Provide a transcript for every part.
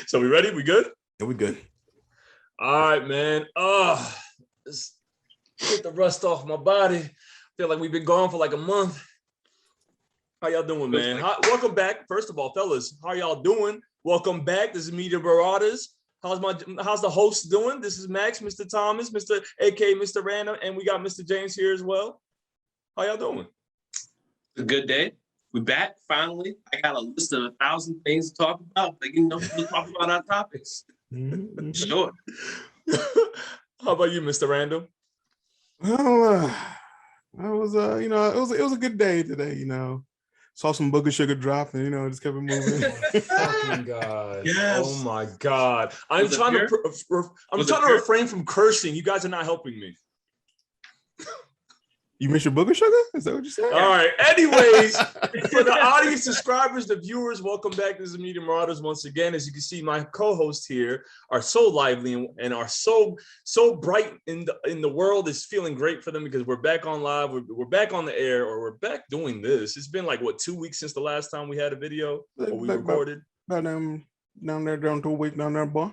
So we ready? We good? Yeah, we good. All right, man. Just get the rust off my body. Feel like we've been gone for like a month. How y'all doing, man? Welcome back. First of all, fellas, how y'all doing? Welcome back. This is Media Marauders. How's the host doing? This is Max, Mr. Thomas, Mr. AK, Mr. Random, and we got Mr. James here as well. How y'all doing? A good day. We're back finally. I got a list of 1,000 things to talk about. Like, we'll talk about our topics. Sure. How about you, Mr. Random? Well, it was a good day today. Saw some Booger Sugar drop, and just kept it moving. Fucking God! Yes. Oh my God! I'm trying to refrain from cursing. You guys are not helping me. You miss your Booger Sugar? Is that what you said? All right. Anyways, for the audience, subscribers, the viewers, welcome back. This is Media Marauders once again. As you can see, my co-hosts here are so lively and are so bright in the world. It's feeling great for them because we're back on live. We're back on the air, or we're back doing this. It's been like 2 weeks since the last time we had a video or we recorded. About down there, down 2 weeks down there, boy.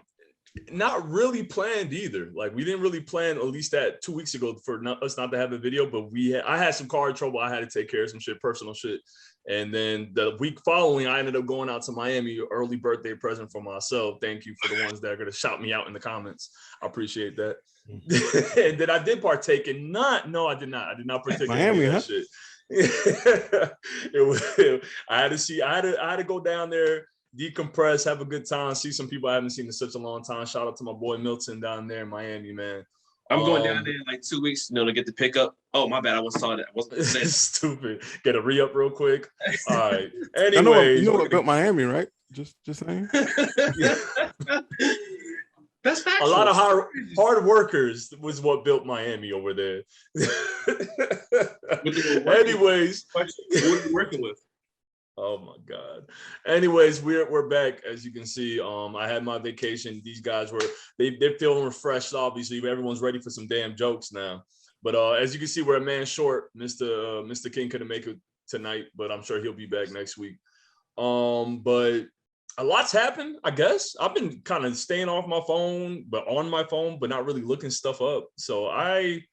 Not really planned either. Like, we didn't really plan, at least that 2 weeks ago, for us not to have a video. But I had some car trouble. I had to take care of some shit, personal shit. And then the week following, I ended up going out to Miami, early birthday present for myself. Thank you for the ones that are going to shout me out in the comments. I appreciate that. And then I did partake in I did not. I did not partake Miami, in that shit. I had to go down there, decompress, have a good time, see some people I haven't seen in such a long time. Shout out to my boy Milton down there in Miami, man. I'm going down there in like 2 weeks, to get the pickup. Oh, my bad. I saw that. I wasn't stupid. Get a re-up real quick. All right. Anyway, you know what built Miami, right? Just saying. That's factual. A lot of hard workers was what built Miami over there. Anyways, what are you working with? Oh my God. Anyways, we're back. As you can see, I had my vacation. These guys they're feeling refreshed. Obviously, everyone's ready for some damn jokes now. But as you can see, we're a man short. Mr. King couldn't make it tonight, but I'm sure he'll be back next week. But a lot's happened, I guess. I've been kind of staying off my phone, but on my phone, but not really looking stuff up. So I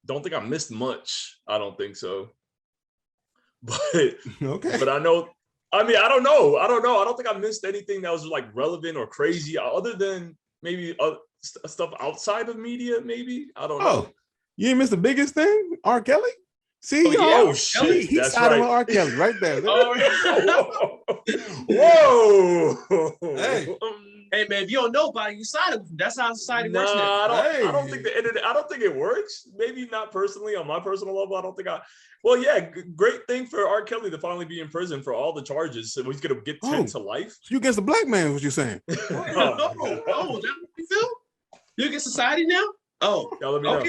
don't think I missed much. I don't think so. But okay. But I know. I mean, I don't know. I don't think I missed anything that was like relevant or crazy, other than maybe stuff outside of media. Maybe I don't know. You didn't miss the biggest thing, R. Kelly. See, shit, he sided with R. Kelly right there. Whoa. Hey man, if you don't know about it, you side with him. That's how society works. I don't think the internet. I don't think it works. Maybe not personally on my personal level. I don't think Well, yeah, great thing for R. Kelly to finally be in prison for all the charges. So he's gonna get 10 to life. You against the black man? What you saying? That's what you feel? You against society now? Oh, y'all let me know.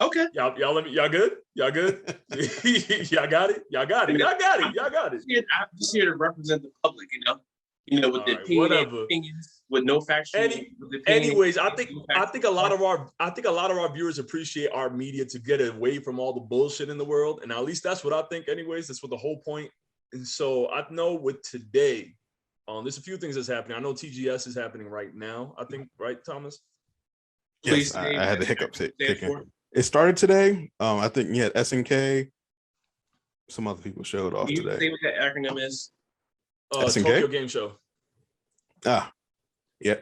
Okay. Y'all let me. Y'all good? Y'all good? Y'all got it. Y'all got it. I'm just here to represent the public. With the opinions, with no factual. Anyways, I think a lot of our viewers appreciate our media to get away from all the bullshit in the world, and at least that's what I think. Anyways, that's what the whole point. And so I know with today, there's a few things that's happening. I know TGS is happening right now. I think, right, Thomas? Yes, I had the hiccups. It started today. I think you had SNK. Some other people showed off today. Say what that acronym is. Tokyo Game Show. Yeah. Yeah,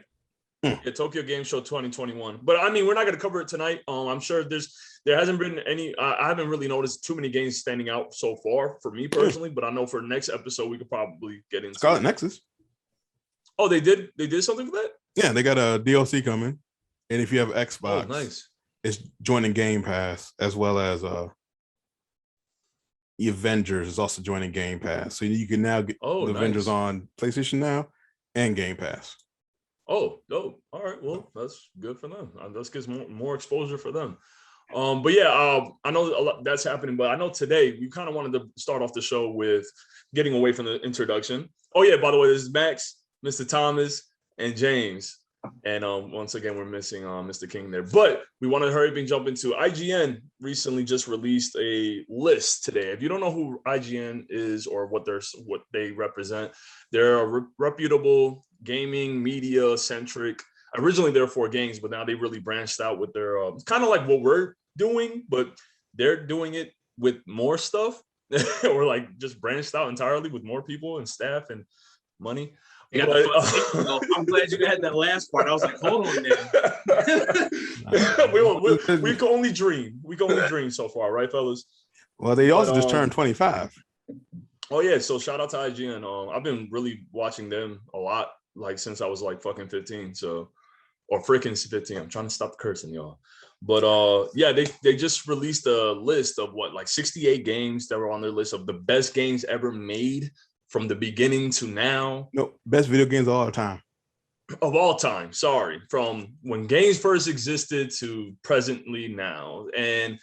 Tokyo Game Show 2021. But I mean, we're not going to cover it tonight. I'm sure there hasn't been any. I haven't really noticed too many games standing out so far for me personally. But I know for next episode we could probably get into Scarlet Nexus. Oh, they did something for that? Yeah, they got a DLC coming, and if you have Xbox, nice. It's joining Game Pass as well as the Avengers is also joining Game Pass, so you can now get the Avengers on PlayStation Now and Game Pass. Oh, dope. All right, well, that's good for them. That gives more exposure for them. But yeah, I know a lot that's happening, but I know today we kind of wanted to start off the show with getting away from the introduction. Oh yeah, by the way, this is Max, Mr. Thomas, and James. And once again, we're missing Mr. King there. But we want to hurry up and jump into IGN recently just released a list today. If you don't know who IGN is or what they represent, they're a reputable gaming media centric. Originally they're for games, but now they really branched out with their kind of like what we're doing, but they're doing it with more stuff. Or like just branched out entirely with more people and staff and money. I'm glad you had that last part. I was like, hold on there. We can only dream. We can only dream so far, right, fellas? Well, they also just turned 25. Oh yeah, so shout out to IGN. I've been really watching them a lot, like since I was like fucking 15, so or freaking 15. I'm trying to stop cursing, y'all. But yeah, they just released a list of what, like 68 games that were on their list of the best games ever made from the beginning to now. No, best video games of all time. Of all time, sorry. From when games first existed to presently now. And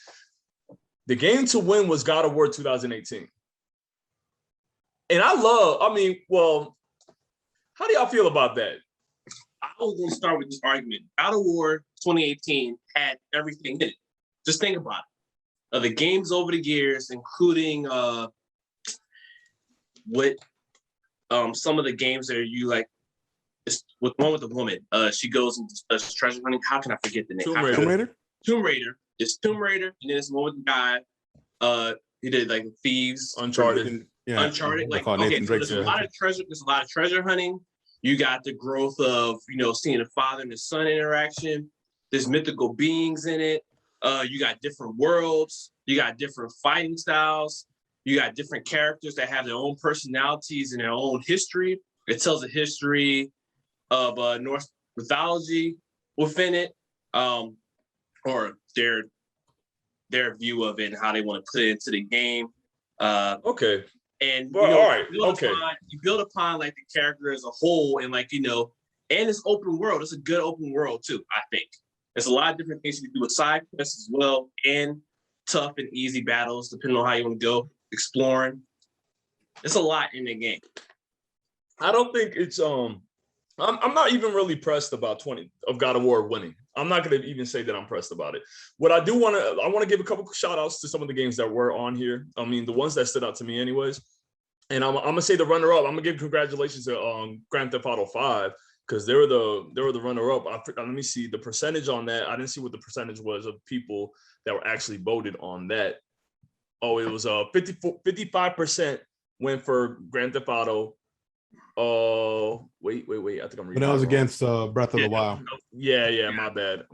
the game to win was God of War 2018. And how do y'all feel about that? I was going to start with this argument. God of War 2018 had everything in it. Just think about it. The games over the years, including with some of the games that you like, it's with one with the woman. She goes and does treasure hunting. How can I forget the name? Tomb Raider. It's Tomb Raider, and then it's one with the guy. He did like Thieves, Uncharted. Yeah. Uncharted. Like, okay, so there's a lot of treasure. There's a lot of treasure hunting. You got the growth of, seeing the father and the son interaction. There's mythical beings in it. You got different worlds. You got different fighting styles. You got different characters that have their own personalities and their own history. It tells a history of Norse mythology within it, or their view of it and how they want to put it into the game. Okay. And you build upon like the character as a whole, and and it's open world. It's a good open world too. I think there's a lot of different things you can do with side quests as well, and tough and easy battles depending on how you want to go exploring. It's a lot in the game. I don't think it's I'm not even really pressed about 20 of God of War winning. I'm not going to even say that I'm pressed about it. What I do I want to give a couple shout outs to some of the games that were on here. I mean, the ones that stood out to me anyways. And I'm going to say the runner up. I'm going to give congratulations to Grand Theft Auto 5 because they were the runner up. Let me see the percentage on that. I didn't see what the percentage was of people that were actually voted on that. Oh, it was 55% went for Grand Theft Auto. Oh, wait. I think I'm reading. But that was against Breath of the Wild. Yeah. My bad.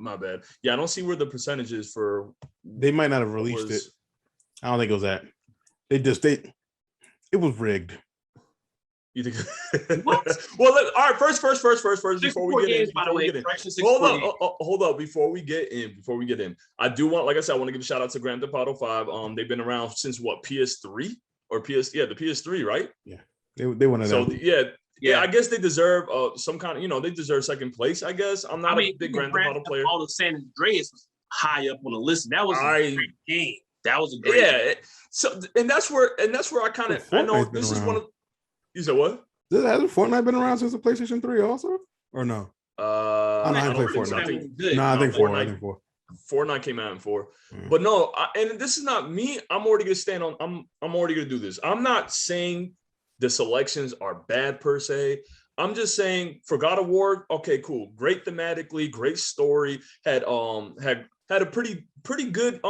Yeah, I don't see where the percentage is for. They might not have released it. I don't think it was that. It was rigged. You think? What? Well, all right. First. Before we get in, hold up. Before we get in, I do want, like I said, I want to give a shout out to Grand Theft Auto 5. They've been around since what, PS3 or the PS3, right? Yeah. They want to. So yeah, I guess they deserve some kind of, they deserve second place. I guess I'm not a big Grand Theft Auto player. All of San Andreas was high up on the list. That was a great game. That was a great game. So and that's where I kind of, I know this is one of. You said what? Hasn't Fortnite been around since the PlayStation 3 also, or no? I don't play Fortnite. I think 4. Fortnite came out in 4, but no. And this is not me. I'm already gonna stand on. I'm already gonna do this. I'm not saying the selections are bad per se. I'm just saying for God of War, okay, cool, great thematically, great story, had a pretty good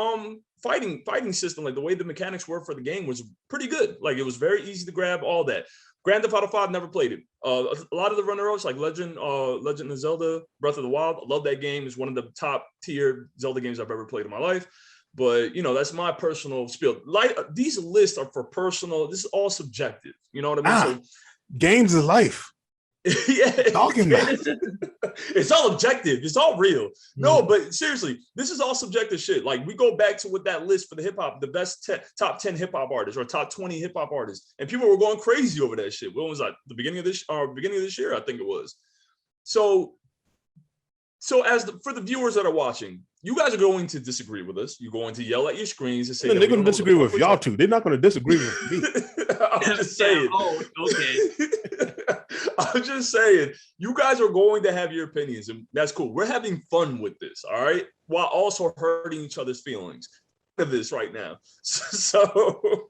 fighting system. Like the way the mechanics were for the game was pretty good. Like it was very easy to grab, all that. Grand Theft Auto 5, never played it. A lot of the runner-ups like Legend of Zelda, Breath of the Wild, I love that game. It's one of the top tier Zelda games I've ever played in my life. But that's my personal spiel. Like these lists are for personal. This is all subjective. You know what I mean? So games is life. Yeah, talking about. It's all objective. It's all real. No, but seriously, this is all subjective shit. Like we go back to what that list for the hip hop, the best top 10 hip hop artists or top 20 hip hop artists, and people were going crazy over that shit. When was that? The beginning of this year, I think it was. So for the viewers that are watching, you guys are going to disagree with us. You're going to yell at your screens and say they're going to disagree with y'all too. They're not going to disagree with me. I'm just saying. Oh, okay. I'm I'm just saying, you guys are going to have your opinions, and that's cool. We're having fun with this, all right, while also hurting each other's feelings of this right now. So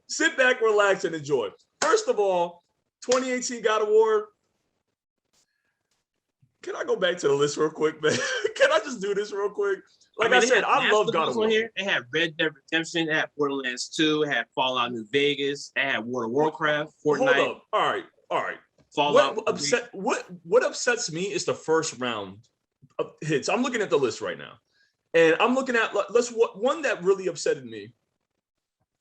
sit back, relax, and enjoy. First of all, 2018 God of War. Can I go back to the list real quick, man? Can I just do this real quick? Like I said, I love God of War. Here. They had Red Dead Redemption, they had Borderlands 2, they had Fallout New Vegas, they had World of Warcraft, Fortnite. Hold up. All right. Fallout. What upsets me is the first round of hits. I'm looking at the list right now. And I'm looking at one that really upsetted me.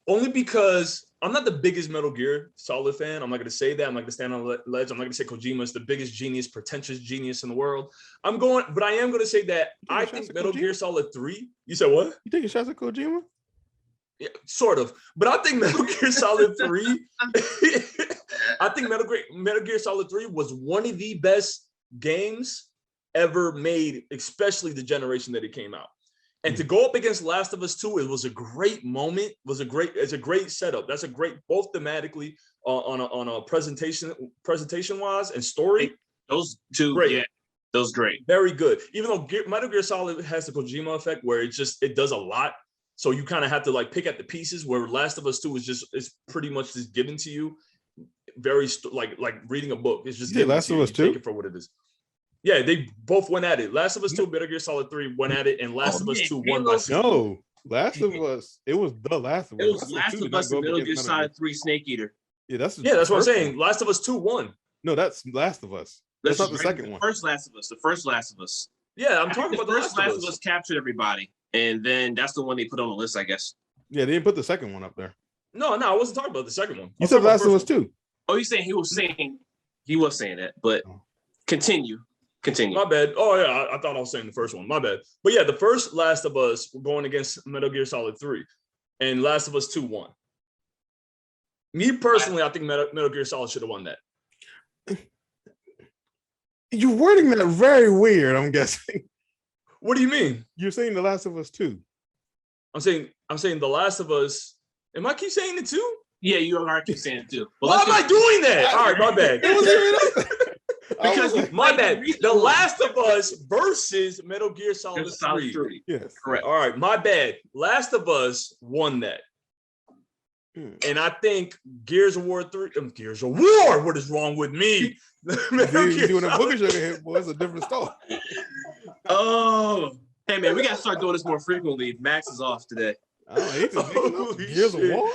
Only because I'm not the biggest Metal Gear Solid fan. I'm not going to say that. I'm not going to stand on a ledge. I'm not going to say Kojima is the biggest genius, pretentious genius in the world. But I am going to say that I think Metal Gear Solid 3. You said what? You taking shots at Kojima? Yeah, sort of. But I think Metal Gear Solid 3. I think Metal Gear Solid 3 was one of the best games ever made, especially the generation that it came out. And to go up against Last of Us 2, it was a great moment. It's a great setup. That's a great, both thematically on a presentation wise and story. Those two, great. Yeah, those great. Very good. Even though Metal Gear Solid has the Kojima effect where it does a lot. So you kind of have to like pick at the pieces, where Last of Us 2 is pretty much just given to you. Very like reading a book. It's just Last of Us 2. Take it for what it is. Yeah, they both went at it. Last of Us 2, Metal Gear Solid 3 went at it, and Last of Us 2 won by 6. No, Last of Us. It was the Last of Us. It was Last of Us and Metal Gear Solid 3 Snake Eater. Yeah, that's what I'm saying. Last of Us 2 won. No, that's Last of Us. That's not the second one. The first Last of Us. Yeah, I'm talking about the first Last of Us captured everybody, and then that's the one they put on the list, I guess. Yeah, they didn't put the second one up there. No, I wasn't talking about the second one. You said Last of Us 2. Oh, you saying he was saying that, but continue. My bad. Oh yeah, I thought I was saying the first one. My bad. But yeah, the first Last of Us were going against Metal Gear Solid 3, and Last of Us 2 won. Me personally, I think Metal Gear Solid should have won that. You're wording that very weird, I'm guessing. What do you mean? You're saying The Last of Us 2. I'm saying The Last of Us. Am I keep saying it too? Yeah, you are keep saying it too. Why am I doing that? All right, my bad. Because my bad. The Last of Us versus Metal Gear Solid 3. Yes, correct. All right, my bad. Last of Us won that. And I think Gears of War 3. Gears of War. What is wrong with me? You when a booger sugar hit, boy, it's a different story. Oh, hey man, we gotta start doing this more frequently. Max is off today. Gears of War.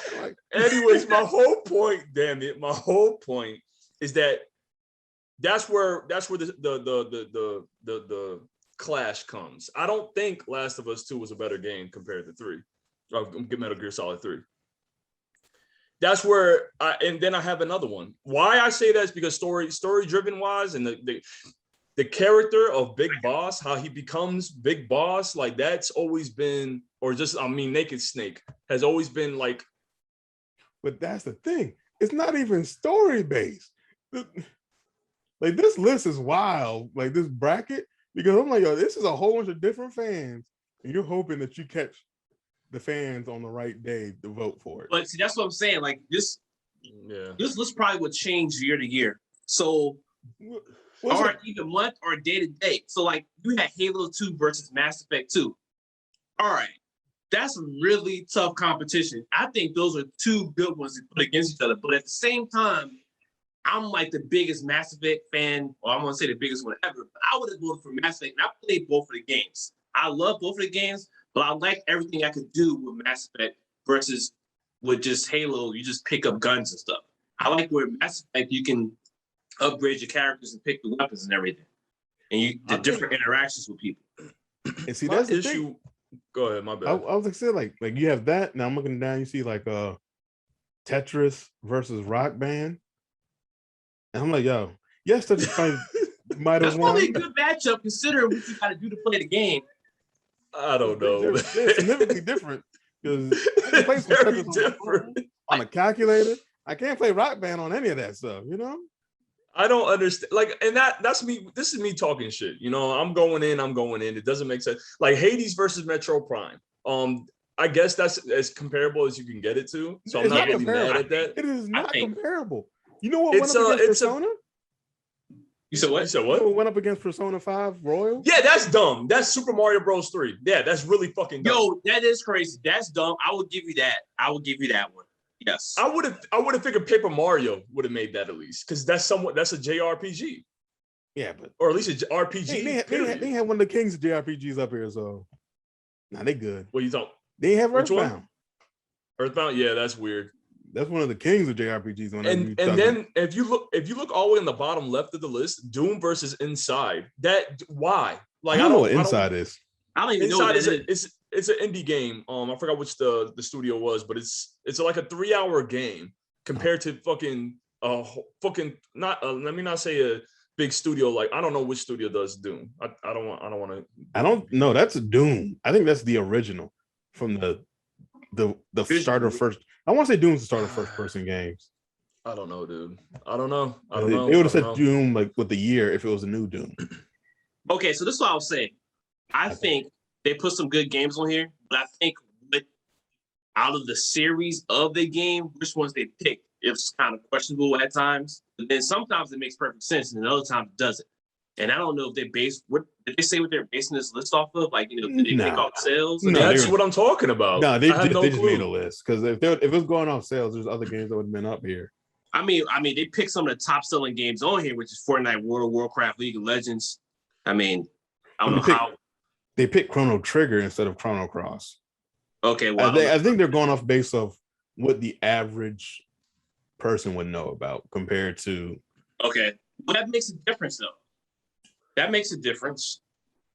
Anyways, my whole point, damn it, my whole point is that that's where the clash comes. I don't think Last of Us 2 was a better game compared to 3. Metal Gear Solid 3. That's where and then I have another one. Why I say that is because story driven wise, and the character of Big Boss, how he becomes Big Boss, like that's always been, or just Naked Snake has always been like. But that's the thing. It's not even story based. Like this list is wild, like this bracket, because I'm like, yo, this is a whole bunch of different fans, and you're hoping that you catch the fans on the right day to vote for it. But see, that's what I'm saying. Like this list probably would change year to year. So, or even month or day to day. So, like you had Halo 2 versus Mass Effect 2. All right, that's really tough competition. I think those are two good ones to put against each other. But at the same time, I'm like the biggest Mass Effect fan, or I'm gonna say the biggest one ever. But I would have voted for Mass Effect, and I played both of the games. I love both of the games, but I like everything I could do with Mass Effect versus with just Halo. You just pick up guns and stuff. I like where Mass Effect you can upgrade your characters and pick the weapons and everything, and the different interactions with people. And see, that's the issue. Thing. Go ahead, my bad. I was like, say like you have that. Now I'm looking down. You see like Tetris versus Rock Band. And I'm like, yo, yes, Tetris might have won. That's probably a good matchup considering what you got to do to play the game. I don't know. They're significantly different because I play some Tetris on a calculator. I can't play Rock Band on any of that stuff, you know? I don't understand. Like, and that's me. This is me talking shit. You know, I'm going in. It doesn't make sense. Like Hades versus Metro Prime. I guess that's as comparable as you can get it to. So I'm not really mad at that. It is not comparable. You know what? It's Persona. You said what? You said what? Went up against Persona 5 Royal? Yeah, that's dumb. That's Super Mario Bros. 3. Yeah, that's really fucking dumb. Yo, that is crazy. That's dumb. I would give you that. I would give you that one. Yes. I would have figured Paper Mario would have made that at least, because that's a JRPG. Yeah, but or at least an RPG. They had one of the kings of JRPGs up here, so nah, they good. What you thought? They have Which Earthbound. one? Earthbound, yeah, that's weird. That's one of the kings of JRPGs. And then if you look all the way in the bottom left of the list, Doom versus Inside. That why? Like I don't know what Inside is. I don't even know Inside what that is. It's an indie game. I forgot which the studio was, but it's like a 3-hour game compared to fucking not let me not say a big studio. Like I don't know which studio does Doom. I don't want to. I don't know. That's a Doom. I think that's the original from the starter first. I want to say Doom's the starter first person games. I don't know, dude. I don't know. They would have said Doom like with the year if it was a new Doom. Okay, so this is what I was saying. I think they put some good games on here, but I think out of the series of the game, which ones they picked, it's kind of questionable at times. But then sometimes it makes perfect sense, and other times it doesn't. And I don't know if they what did they say what they're basing this list off of? Like, did they pick off sales? No, that's what I'm talking about. No, they just made a list because if it was going off sales, there's other games that would have been up here. I mean, they picked some of the top selling games on here, which is Fortnite, World of Warcraft, League of Legends. I mean, I don't know how they picked Chrono Trigger instead of Chrono Cross. Okay, well, I think they're going off based of what the average person would know about compared to. Okay, well, that makes a difference though. That makes a difference.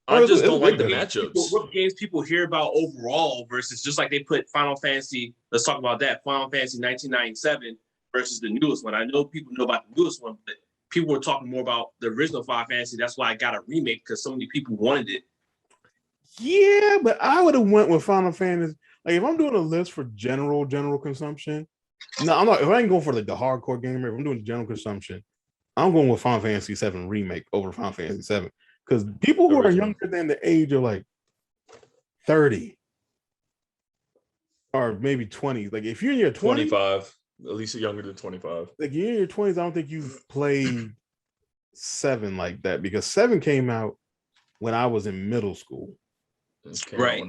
I just don't like the matchups. What games people hear about overall versus just like they put Final Fantasy. Let's talk about that. Final Fantasy 1997 versus the newest one. I know people know about the newest one, but people were talking more about the original Final Fantasy. That's why I got a remake because so many people wanted it. Yeah, but I would have went with Final Fantasy. Like if I'm doing a list for general consumption, no, I'm not. If I ain't going for like the hardcore gamer, if I'm doing general consumption, I'm going with Final Fantasy VII remake over Final Fantasy VII because people who are younger than the age of like 30 or maybe 20, like if you're in your 20s, 25, at least younger than 25. Like you're in your 20s, I don't think you've played 7 like that because 7 came out when I was in middle school. Right.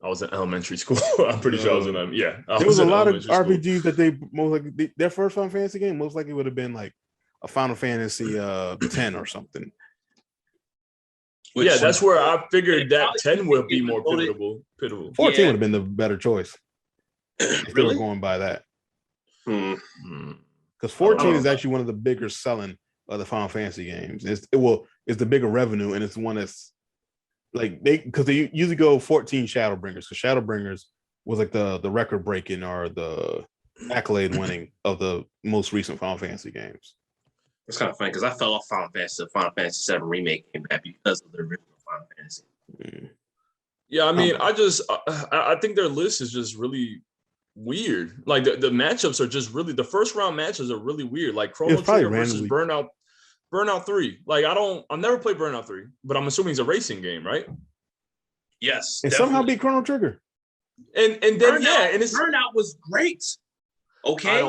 I was in elementary school. I'm pretty sure I was in them. Yeah. There was a lot of RPGs that they most like their first Final Fantasy game most likely would have been like a Final Fantasy 10 or something. Yeah, that's where I figured that 10 would be more pivotal. 14 would have been the better choice. If they were going by that. Because 14 is actually one of the bigger selling of the Final Fantasy games. It's the bigger revenue, and it's the one that's like they usually go 14 Shadowbringers because Shadowbringers was like the record breaking or the accolade winning of the most recent Final Fantasy games. It's kind of funny because I fell off Final Fantasy VII remake came back because of the original Final Fantasy. Yeah, I mean, I think their list is just really weird. Like the matchups are just really the first round matches are really weird. Like Chrono Trigger versus Burnout 3. Like I've never played Burnout 3, but I'm assuming it's a racing game, right? Yes. And somehow beat Chrono Trigger. And then Burnout was great. Okay.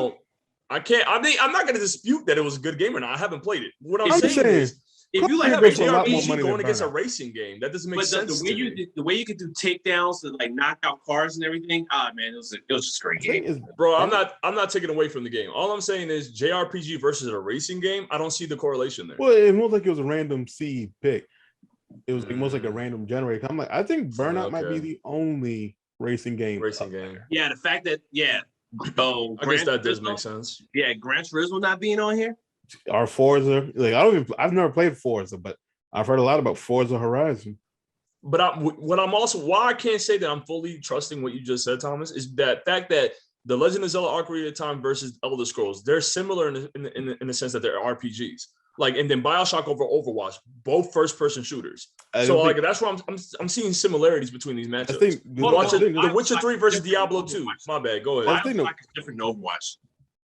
I'm not gonna dispute that it was a good game or not. I haven't played it. What I'm saying is if you like have a JRPG going against a racing game, that doesn't make sense. The way you could do takedowns and like knock out cars and everything, man, it was just a great game. Bro, I'm not taking away from the game. All I'm saying is JRPG versus a racing game. I don't see the correlation there. Well, it most like it was a random seed pick. It was most like a random generator. I'm like, I think Burnout might be the only racing game. Yeah, the fact that I guess that does make sense. Yeah, Gran Turismo not being on here. Our Forza, like I've never played Forza, but I've heard a lot about Forza Horizon. But why I can't say that I'm fully trusting what you just said, Thomas, is that fact that the Legend of Zelda Ocarina of Time versus Elder Scrolls, they're similar in the sense that they're RPGs. Like, and then BioShock over Overwatch, both first-person shooters. So like that's why I'm seeing similarities between these matchups. I think The Witcher 3 versus Diablo 2. My bad. Go ahead. BioShock is different than Overwatch.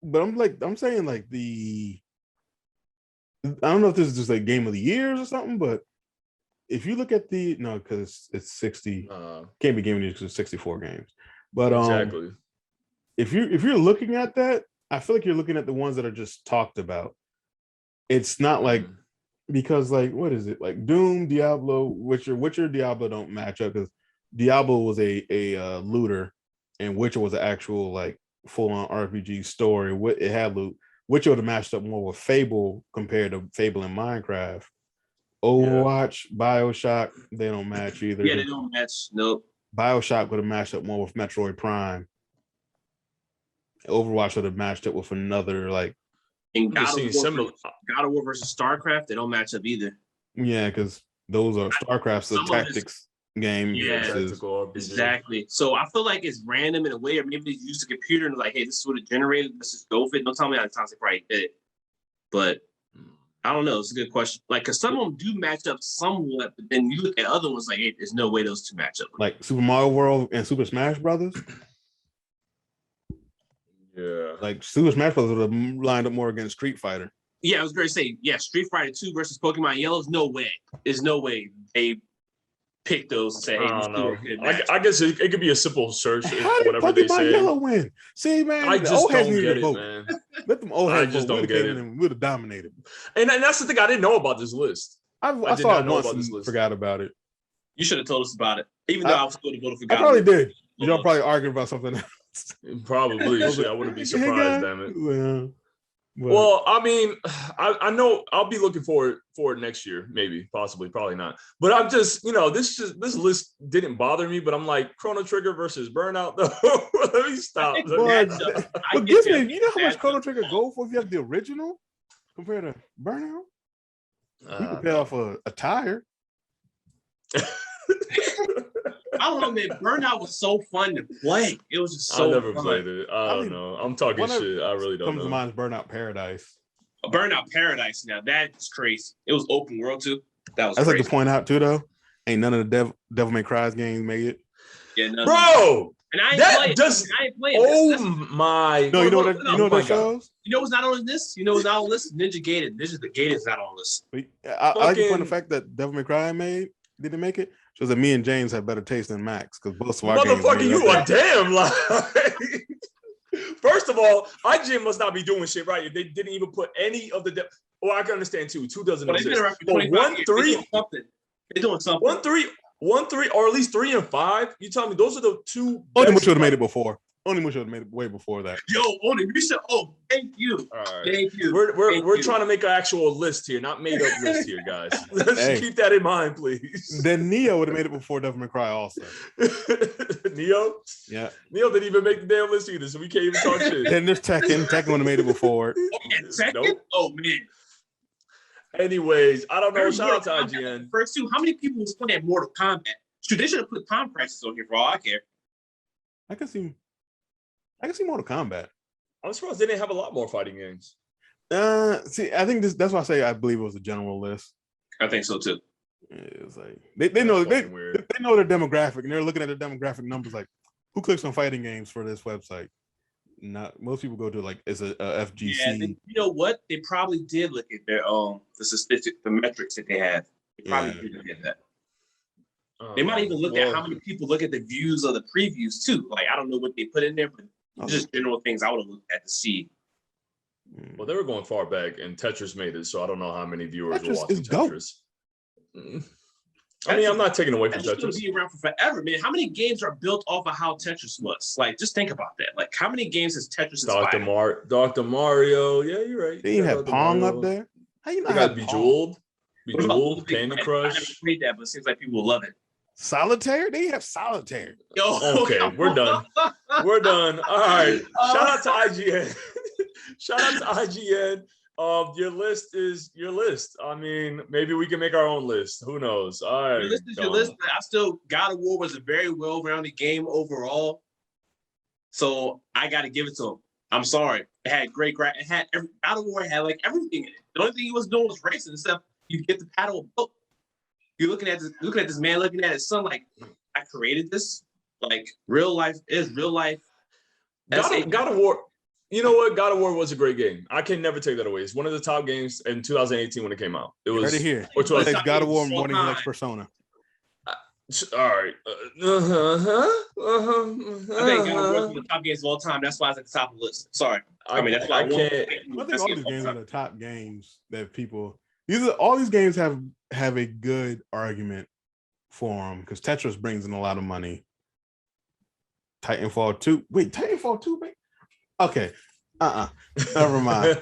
But I'm saying like I don't know if this is just like game of the years or something, but if you look at because it's 60, can't be game of the year because it's 64 games. But exactly. If you're looking at that, I feel like you're looking at the ones that are just talked about. it's not like because like what is it like Doom, Diablo, Witcher, Diablo don't match up because Diablo was a looter, and Witcher was an actual like full on RPG story. It had loot. Witcher would have matched up more with Fable compared to Fable and Minecraft. Overwatch, BioShock, they don't match either. Yeah, they don't match. Nope. BioShock would have matched up more with Metroid Prime. Overwatch would have matched up with another like. And God of War versus StarCraft, they don't match up either. Yeah, because those are StarCraft's a tactics game. Yeah, exactly. So I feel like it's random in a way, or maybe they used a computer and like, hey, this is what it generated. Let's just go for it. Don't tell me how the times they probably did it. But I don't know. It's a good question. Like, because some of them do match up somewhat, but then you look at other ones like, hey, there's no way those two match up. Like Super Mario World and Super Smash Brothers. Yeah. Like Super Smash Brothers would have lined up more against Street Fighter. Yeah, I was going to say, yeah, Street Fighter 2 versus Pokemon Yellow. No way. There's no way they pick those and say, hey, I don't know. I guess it could be a simple search. How did Pokemon Yellow win? See, man, I just don't get it, man. Let them old heads I just don't get it. And would have dominated. And that's the thing. I didn't know about this list. I saw it once and forgot about it. You should have told us about it. Even though I was going to vote for God. I probably did. Y'all probably arguing about something else. Probably. Shit, I wouldn't be surprised, damn it. Well, I mean, I know I'll be looking for it next year, maybe, possibly, probably not. But I'm just, this list didn't bother me. But I'm like Chrono Trigger versus Burnout, though. Let me stop. But give me, you know how much Chrono Trigger go for if you have the original compared to Burnout? You can pay off a tire. I don't know, man. Burnout was so fun to play. It was just so I never fun. played it. I don't know. I'm talking shit. I really don't know. Comes to mind is Burnout Paradise. Burnout Paradise. Now that's crazy. It was open world too. That's like to point out too, though. Ain't none of the Devil May Cry games made it. Yeah, none. Bro. And I ain't playing. Oh my! No, you know what that shows? You know what's not on this? You know what's not on this? Ninja Gaiden. The Gaiden's not on this. I like to point the fact that Devil May Cry didn't make it. Shows that me and James have better taste than Max because both of our motherfucker, you a damn lie. First of all, IGN must not be doing shit right. They didn't even put any of the. Well, I can understand too. 2 doesn't exist. But 1, 3, they're doing something. 1, 3, or at least 3 and 5. You tell me those are the two. Only should have made it before. Only should have made it way before that. Yo, Only you said, oh, thank you. All right. Thank you. We're trying to make an actual list here, not made up list here, guys. Let's keep that in mind, please. Then Neo would have made it before Devil May Cry also. Neo? Yeah. Neo didn't even make the damn list either, so we can't even talk shit. Then there's Tekken. Tekken would have made it before. Tekken? Nope. Oh, man. Anyways, I don't know. Shout out to IGN. First two, how many people was playing Mortal Kombat? Should they should have put time prices on here for all I care. I can see Mortal Kombat. I'm surprised they didn't have a lot more fighting games. See, I think that's why I say I believe it was a general list. I think so too. It's like they know they know their demographic and they're looking at their demographic numbers like who clicks on fighting games for this website. Not most people go to like it's a FGC. Yeah, you know what? They probably did look at their the metrics that they have. They probably did look at that. They might even look at how many people look at the views of the previews too. Like I don't know what they put in there, but just general things I would have looked at to see. Well, they were going far back, and Tetris made it, so I don't know how many viewers were watching Tetris. I mean, I'm not taking away from Tetris. It's going to be around for forever, man. How many games are built off of how Tetris was? Like, just think about that. Like, how many games has Tetris inspired? Dr. Mario. Yeah, you're right. They even have Pong up there. How you not have Bejeweled? Bejeweled, Candy Crush. I never played that, but it seems like people will love it. Solitaire? They have Solitaire. Okay, we're done. We're done. All right. Shout out to IGN. Shout out to IGN. Your list is your list. I mean, maybe we can make our own list. Who knows? All right. Your list is your list. God of War was a very well-rounded game overall. So I got to give it to him. I'm sorry. It had God of War had like everything in it. The only thing he was doing was racing and stuff. You get the paddle boat. You're looking at this man looking at his son like, I created this. Like real life is real life. God of War. You know what? God of War was a great game. I can never take that away. It's one of the top games in 2018 when it came out. It was right here. Which was God of War more than the next Persona. All right. I think God of War is one of the top games of all time. That's why it's at the top of the list. Sorry. I mean, that's why I think all these games are the top games that people. All these games have a good argument for them because Tetris brings in a lot of money. Titanfall 2. Wait, Titanfall 2, mate? Okay. Never mind.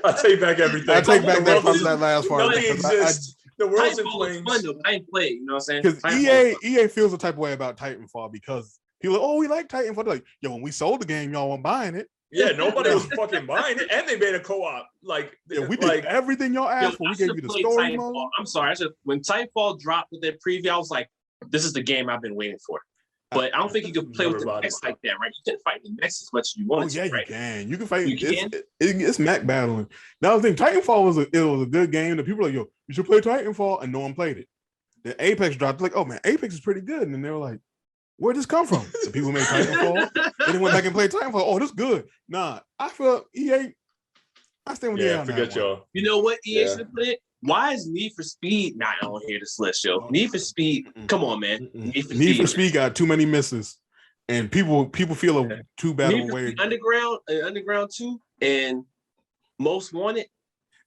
I take back everything. I take back that last part. Nothing exists. The world's in flames. Fun, though, I ain't played, you know what I'm saying? Because EA feels the type of way about Titanfall because people are like, oh, we like Titanfall. They're like, yo, when we sold the game, y'all weren't buying it. Yeah, nobody was fucking buying it, and they made a co-op. Like, we did everything y'all asked for. We gave you the story mode. I'm sorry, when Titanfall dropped with their preview, I was like, this is the game I've been waiting for. But I don't think you can play with the mechs like that, right? You can't fight the mechs as much as you want. Yeah, right? You can. You can fight. You can? It's mech battling. Now the thing, Titanfall was a good game. The people were like, yo, you should play Titanfall, and no one played it. The Apex dropped. Like, oh man, Apex is pretty good, and then they were like, where'd this come from? The people made Titanfall. Then they went back and played Titanfall. Oh, this is good. Nah, I feel EA. I stand with EA. Yeah, forget y'all. You know what EA should put it? Why is Need for Speed not on here? This list, yo. Need for Speed. Come on, man. Need for Speed got too many misses, and people feel too bad of a way. Underground 2, and Most Wanted.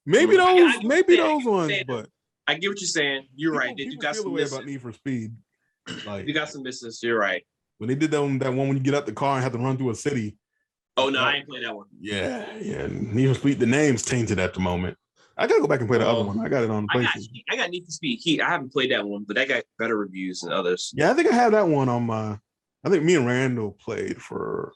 Maybe those ones, but I get what you're saying. You're right. Did you got some misses about Need for Speed? Like you got some misses. You're right. When they did that one when you get out the car and have to run through a city. Oh no, I ain't played that one. Yeah. Need for Speed. The name's tainted at the moment. I gotta go back and play the other one. I got it on the PlayStation. I got Need for Speed Heat. I haven't played that one, but I got better reviews than others. Yeah, I think I have that one on my. I think me and Randall played for.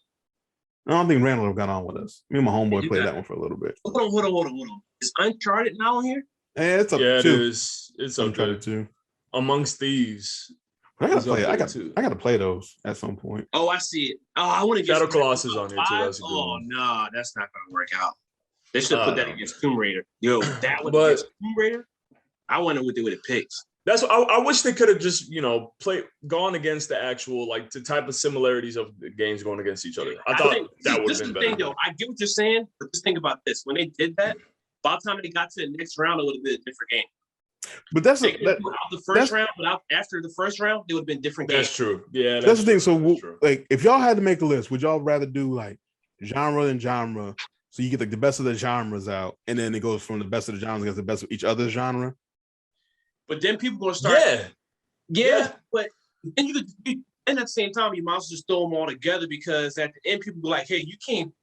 I don't think Randall got on with us. Me and my homeboy played that one for a little bit. Hold on. Is Uncharted now on here? Yeah, it's up to it is. It's Uncharted 2. Amongst Thieves. I gotta play. I gotta play those at some point. Oh, I see it. Oh, I want to get Shadow Colossus on here too. That's a good one. No, that's not gonna work out. They should have put that against Tomb Raider. Yo, that would against Tomb Raider. I wonder what they would have picked. That's what I wish they could have just gone against the actual the type of similarities of the games going against each other. I thought that would have been better. Thing, though, I get what you're saying, but just think about this: when they did that, by the time they got to the next round, it would have been a different game. But that's the first round. But after the first round, it would have been different. That's true. Yeah, that's the thing. So, if y'all had to make a list, would y'all rather do genre and genre? So you get the best of the genres out, and then it goes from the best of the genres against the best of each other's genre. But then people gonna start. Yeah. But then and at the same time, you might as well just throw them all together because at the end, people be like, "Hey,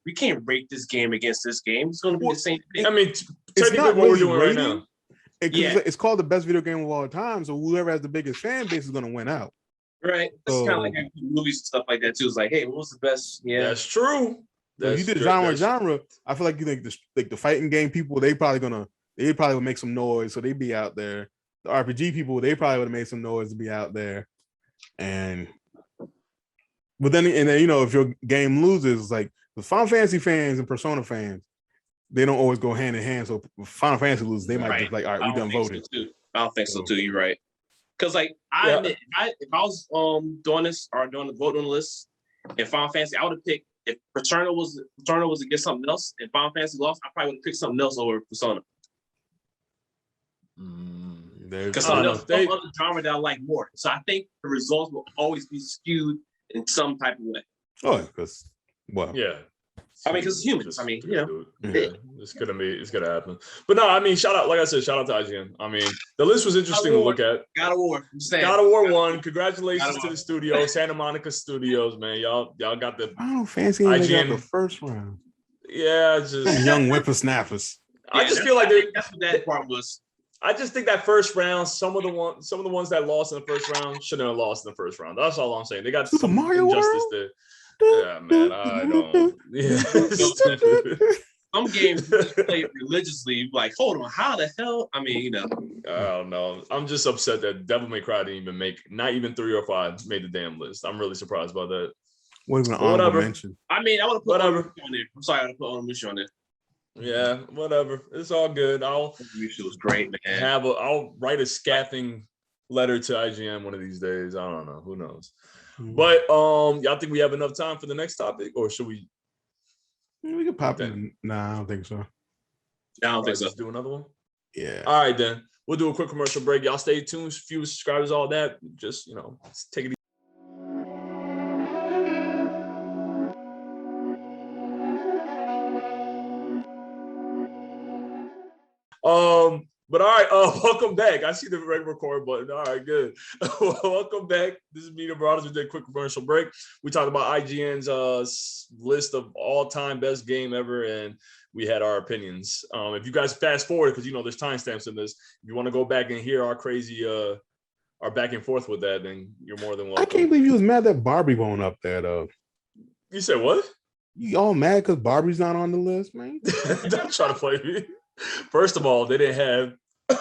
we can't rate this game against this game. It's gonna be the same thing." I mean, technically, what we're doing right now. It's called the best video game of all time. So whoever has the biggest fan base is gonna win out. Right. It's kind of like movies and stuff like that too. It's like, hey, what was the best? Yeah, that's true. So if you did genre, I feel like you think the fighting game people, they probably would make some noise, so they'd be out there. The RPG people, they probably would have made some noise to be out there. But then if your game loses, like the Final Fantasy fans and Persona fans, they don't always go hand in hand. So if Final Fantasy loses, they might just all right, we done voted. I don't think so too. You're right. Because I admit, if I was doing the vote on the list in Final Fantasy, I would have picked if Persona was against something else and Final Fantasy lost, I probably would have picked something else over Persona. Because some other genre that I like more. So I think the results will always be skewed in some type of way. Oh, because yeah. I mean, because humans. I mean, it's gonna happen. But no, I mean, shout out to IGN. I mean, the list was interesting to look at. God of War. God of War 1. Congratulations to the studio, Santa Monica Studios, man. Y'all got the fancy IGN the first round. Yeah, just young whippersnappers. I just feel like that's what that part was. I just think that first round, some of the ones that lost in the first round shouldn't have lost in the first round. That's all I'm saying. They got some Mario injustice there. Yeah, man, I don't. Yeah. Some games play religiously. Like, hold on, how the hell? I mean, I don't know. I'm just upset that Devil May Cry didn't even make, not even 3 or 5 made the damn list. I'm really surprised by that. Whatever. Mention. I mean, I would have put on there. I'm sorry, I would have put on on there. Yeah, whatever. It's all good. It was great, man. I'll write a scathing letter to IGN one of these days. I don't know. Who knows? But y'all think we have enough time for the next topic, or should we? We can pop in. Nah, I don't think so. I don't think so. Let's do another one. Yeah. All right, then. We'll do a quick commercial break. Y'all stay tuned. Few subscribers, all that. Just, take it easy. But all right, welcome back. I see the red record button. All right, good. Welcome back. This is Media Brothers. We did a quick commercial break. We talked about IGN's list of all-time best game ever, and we had our opinions. If you guys fast forward, because there's timestamps in this, if you want to go back and hear our crazy our back and forth with that, then you're more than welcome. I can't believe you was mad that Barbie won't up there though. You said what? You all mad because Barbie's not on the list, man? Don't try to play me. First of all, they didn't have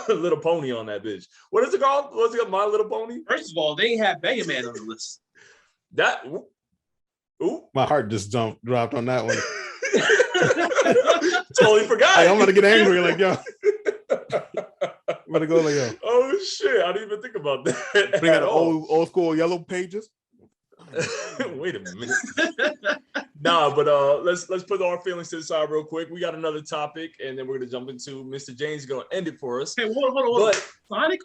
Little Pony on that bitch. What is it called? What's it called? My Little Pony? First of all, they didn't have Mega Man on the list. That ooh. My heart just dropped on that one. Totally forgot. Like, I'm gonna get angry, like yo. I'm gonna go like yo. Oh shit! I didn't even think about that. Bring out the old school yellow pages. Wait a minute. Nah, but let's put our feelings to the side real quick. We got another topic, and then we're gonna jump into Mr. James gonna end it for us. Hey, hold on. Sonic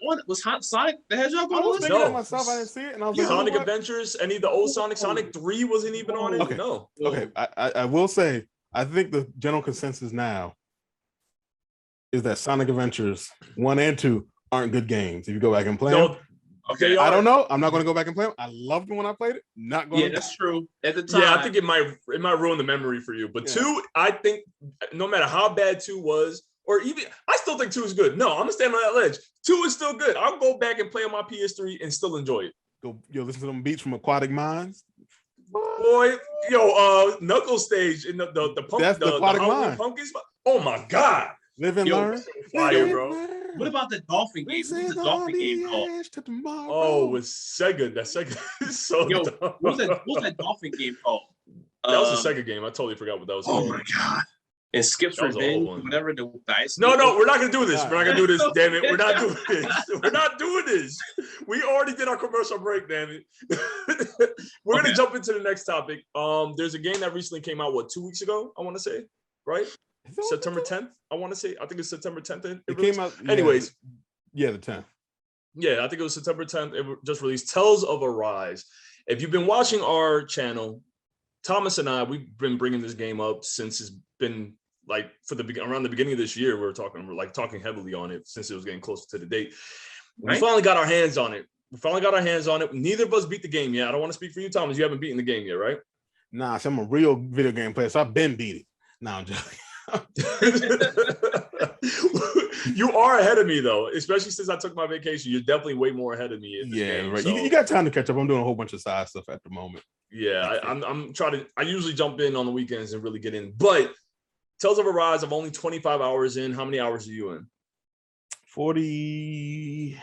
Sonic the Hedgehog on the list? No, myself, I didn't see it, and I was like, Sonic Adventures, any of the old Sonic 3 wasn't even on it. Okay. No. Okay, I will say, I think the general consensus now is that Sonic Adventures 1 and 2 aren't good games. If you go back and play them. Okay, I don't know. I'm not going to go back and play them. I loved them when I played it. Not going. Yeah, that's true. At the time, yeah, I think it might ruin the memory for you. But 2, I think, no matter how bad 2 was, or even I still think 2 is good. No, I'm gonna stand on that ledge. 2 is still good. I'll go back and play on my PS3 and still enjoy it. Go, listen to them beats from Aquatic Minds. Boy, Knuckles stage in the pump, that's the Aquatic Mind. Pumpkins. Oh my god. Live and learn. Fire, bro. What about the Dolphin game? What's the Dolphin game called? Oh, it's Sega. That Sega is so dumb. What's that Dolphin game called? That was a Sega game. I totally forgot what that was. Oh my god. And Skip's Revenge, whatever the dice. No, we're not gonna do this. We're not gonna do this. Damn it, we're not doing this. We're not doing this. We already did our commercial break. Damn it. We're gonna jump into the next topic. There's a game that recently came out. 2 weeks ago? I want to say, right? September 10th. I want to say. I think it's September 10th. It came out. Anyways, the 10th. Yeah, I think it was September 10th. It just released. Tales of Arise. If you've been watching our channel, Thomas and I, we've been bringing this game up since it's been. Like around the beginning of this year, we're talking heavily on it since it was getting closer to the date. We finally got our hands on it. Neither of us beat the game yet. I don't want to speak for you, Thomas. You haven't beaten the game yet, right? Nah, so I'm a real video game player, so I've been beat it. Nah, I'm joking. You are ahead of me though, especially since I took my vacation. You're definitely way more ahead of me in this game. Right. So. You got time to catch up. I'm doing a whole bunch of side stuff at the moment. Yeah, I'm trying to. I usually jump in on the weekends and really get in, but. Tales of Arise, I'm only 25 hours in. How many hours are you in? 48.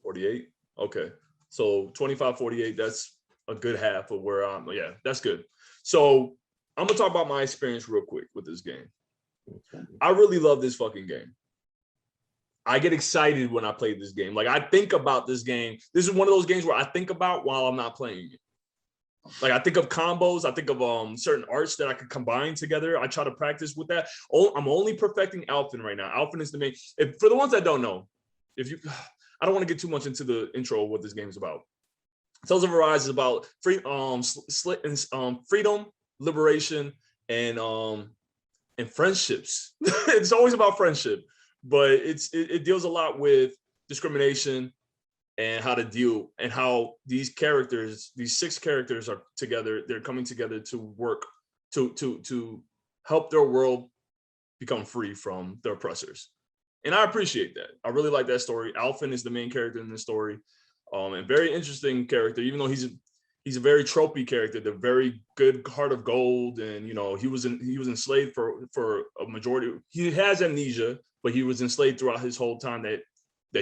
48? Okay. So 25, 48, that's a good half of where I'm. Yeah, that's good. So I'm going to talk about my experience real quick with this game. I really love this fucking game. I get excited when I play this game. Like, I think about this game. This is one of those games where I think about while I'm not playing it. Like I think of combos, I think of certain arts that I could combine together. I try to practice with that. I'm only perfecting Alphen right now. Alphen is the main. For the ones that don't know, I don't want to get too much into the intro of what this game is about. Tales of Arise is about freedom, liberation, and friendships. It's always about friendship, but it deals a lot with discrimination. And how to deal and how these 6 characters are together. They're coming together to work to help their world become free from their oppressors. And I appreciate that. I really like that story. Alphen is the main character in the story, and very interesting character. Even though he's a very tropey character, the very good heart of gold, and he was enslaved for a majority. He has amnesia, but he was enslaved throughout his whole time that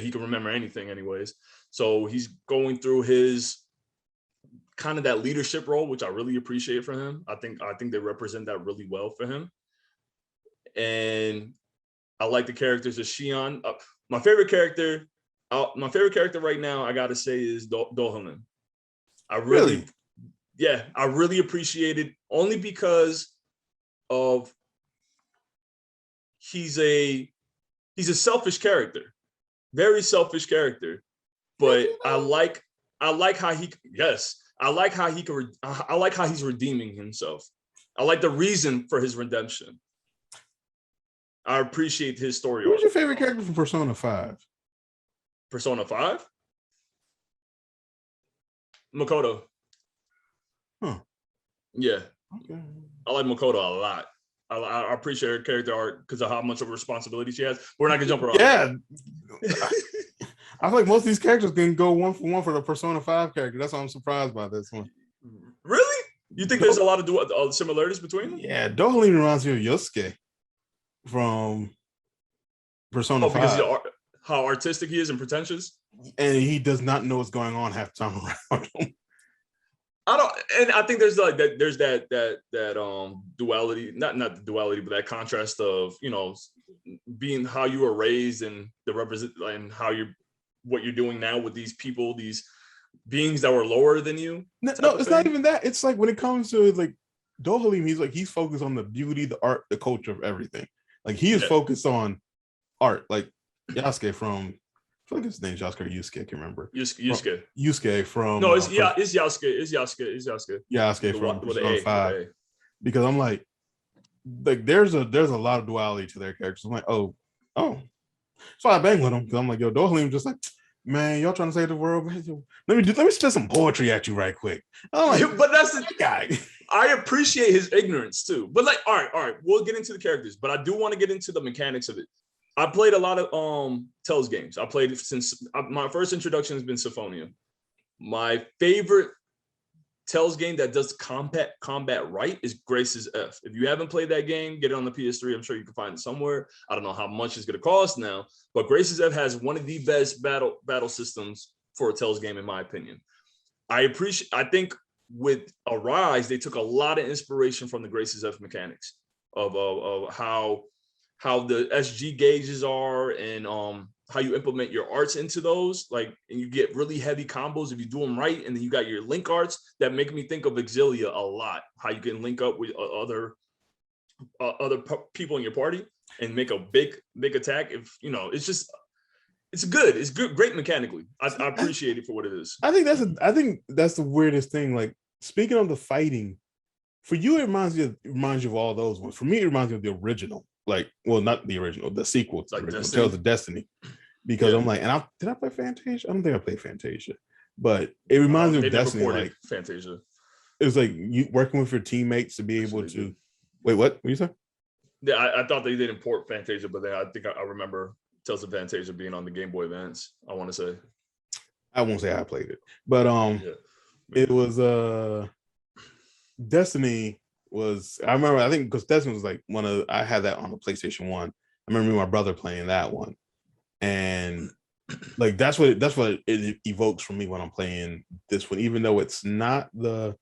he can remember anything, anyways. So he's going through his kind of that leadership role, which I really appreciate for him. I think they represent that really well for him. And I like the characters of Shion. My favorite character right now, I gotta say, is Dohaman. I really appreciate it only because of he's a he's a selfish character, very selfish character. But I like how he I like how he's redeeming himself. I like the reason for his redemption. I appreciate his story. Who's your favorite character from Persona 5? Persona 5? Makoto. Huh. Yeah. Okay. I like Makoto a lot. I appreciate her character art because of how much of a responsibility she has. We're not gonna jump around. Yeah. I feel like most of these characters can go one for one for the Persona 5 character. That's why I'm surprised by this one. Really? You think there's a lot of similarities between them? Yeah, Dohalim reminds me of Yosuke from Persona 5. Because how artistic he is and pretentious? And he does not know what's going on half the time around him. I think there's like that. There's that duality, not the duality, but that contrast of being how you were raised and the represent and how what you're doing now with these people, these beings that were lower than you. No, it's not even that. It's like when it comes to like Dohalim, he's focused on the beauty, the art, the culture of everything. Like he is focused on art. Like Yasuke from. I feel like his name's Yasuke or Yusuke. I can't remember. Yusuke from. No, it's Yasuke. It's Yasuke. Yasuke from Persona 5. Because I'm like there's a lot of duality to their characters. I'm like, oh. So I bang with them because I'm like, yo, Dohalim just like, man, y'all trying to save the world? Let me spit some poetry at you right quick. I'm like, but that's the guy. I appreciate his ignorance too. But like, all right, we'll get into the characters, but I do want to get into the mechanics of it. I played a lot of Tell's games. I played since my first introduction has been Symphonia. My favorite Tell's game that does combat right is Grace's F. If you haven't played that game, get it on the PS3. I'm sure you can find it somewhere. I don't know how much it's going to cost now, but Grace's F has one of the best battle systems for a Tell's game, in my opinion. I think with Arise, they took a lot of inspiration from the Grace's F mechanics of how the SG gauges are and how you implement your arts into those, like, and you get really heavy combos if you do them right. And then you got your link arts that make me think of Exilia a lot, how you can link up with other people in your party and make a big attack. If it's good, great mechanically. I appreciate it for what it is. I think that's the weirdest thing. Like, speaking of the fighting, for you, it reminds you of all those ones. For me, it reminds me of the original. Like, well, not the original, the sequel to like Tales of Destiny. Because I'm like, did I play Fantasia? I don't think I played Fantasia, but it reminds me of Destiny. Like Fantasia, it was like you working with your teammates to be able to. Wait, what you say? Yeah, I thought they didn't port Fantasia, but then I think I remember Tales of Fantasia being on the Game Boy Advance. I want to say. I won't say I played it, but it was Destiny was. I remember. I think because Destiny was like I had that on the PlayStation 1. I remember my brother playing that one. And like that's what it evokes from me when I'm playing this one, even though it's not the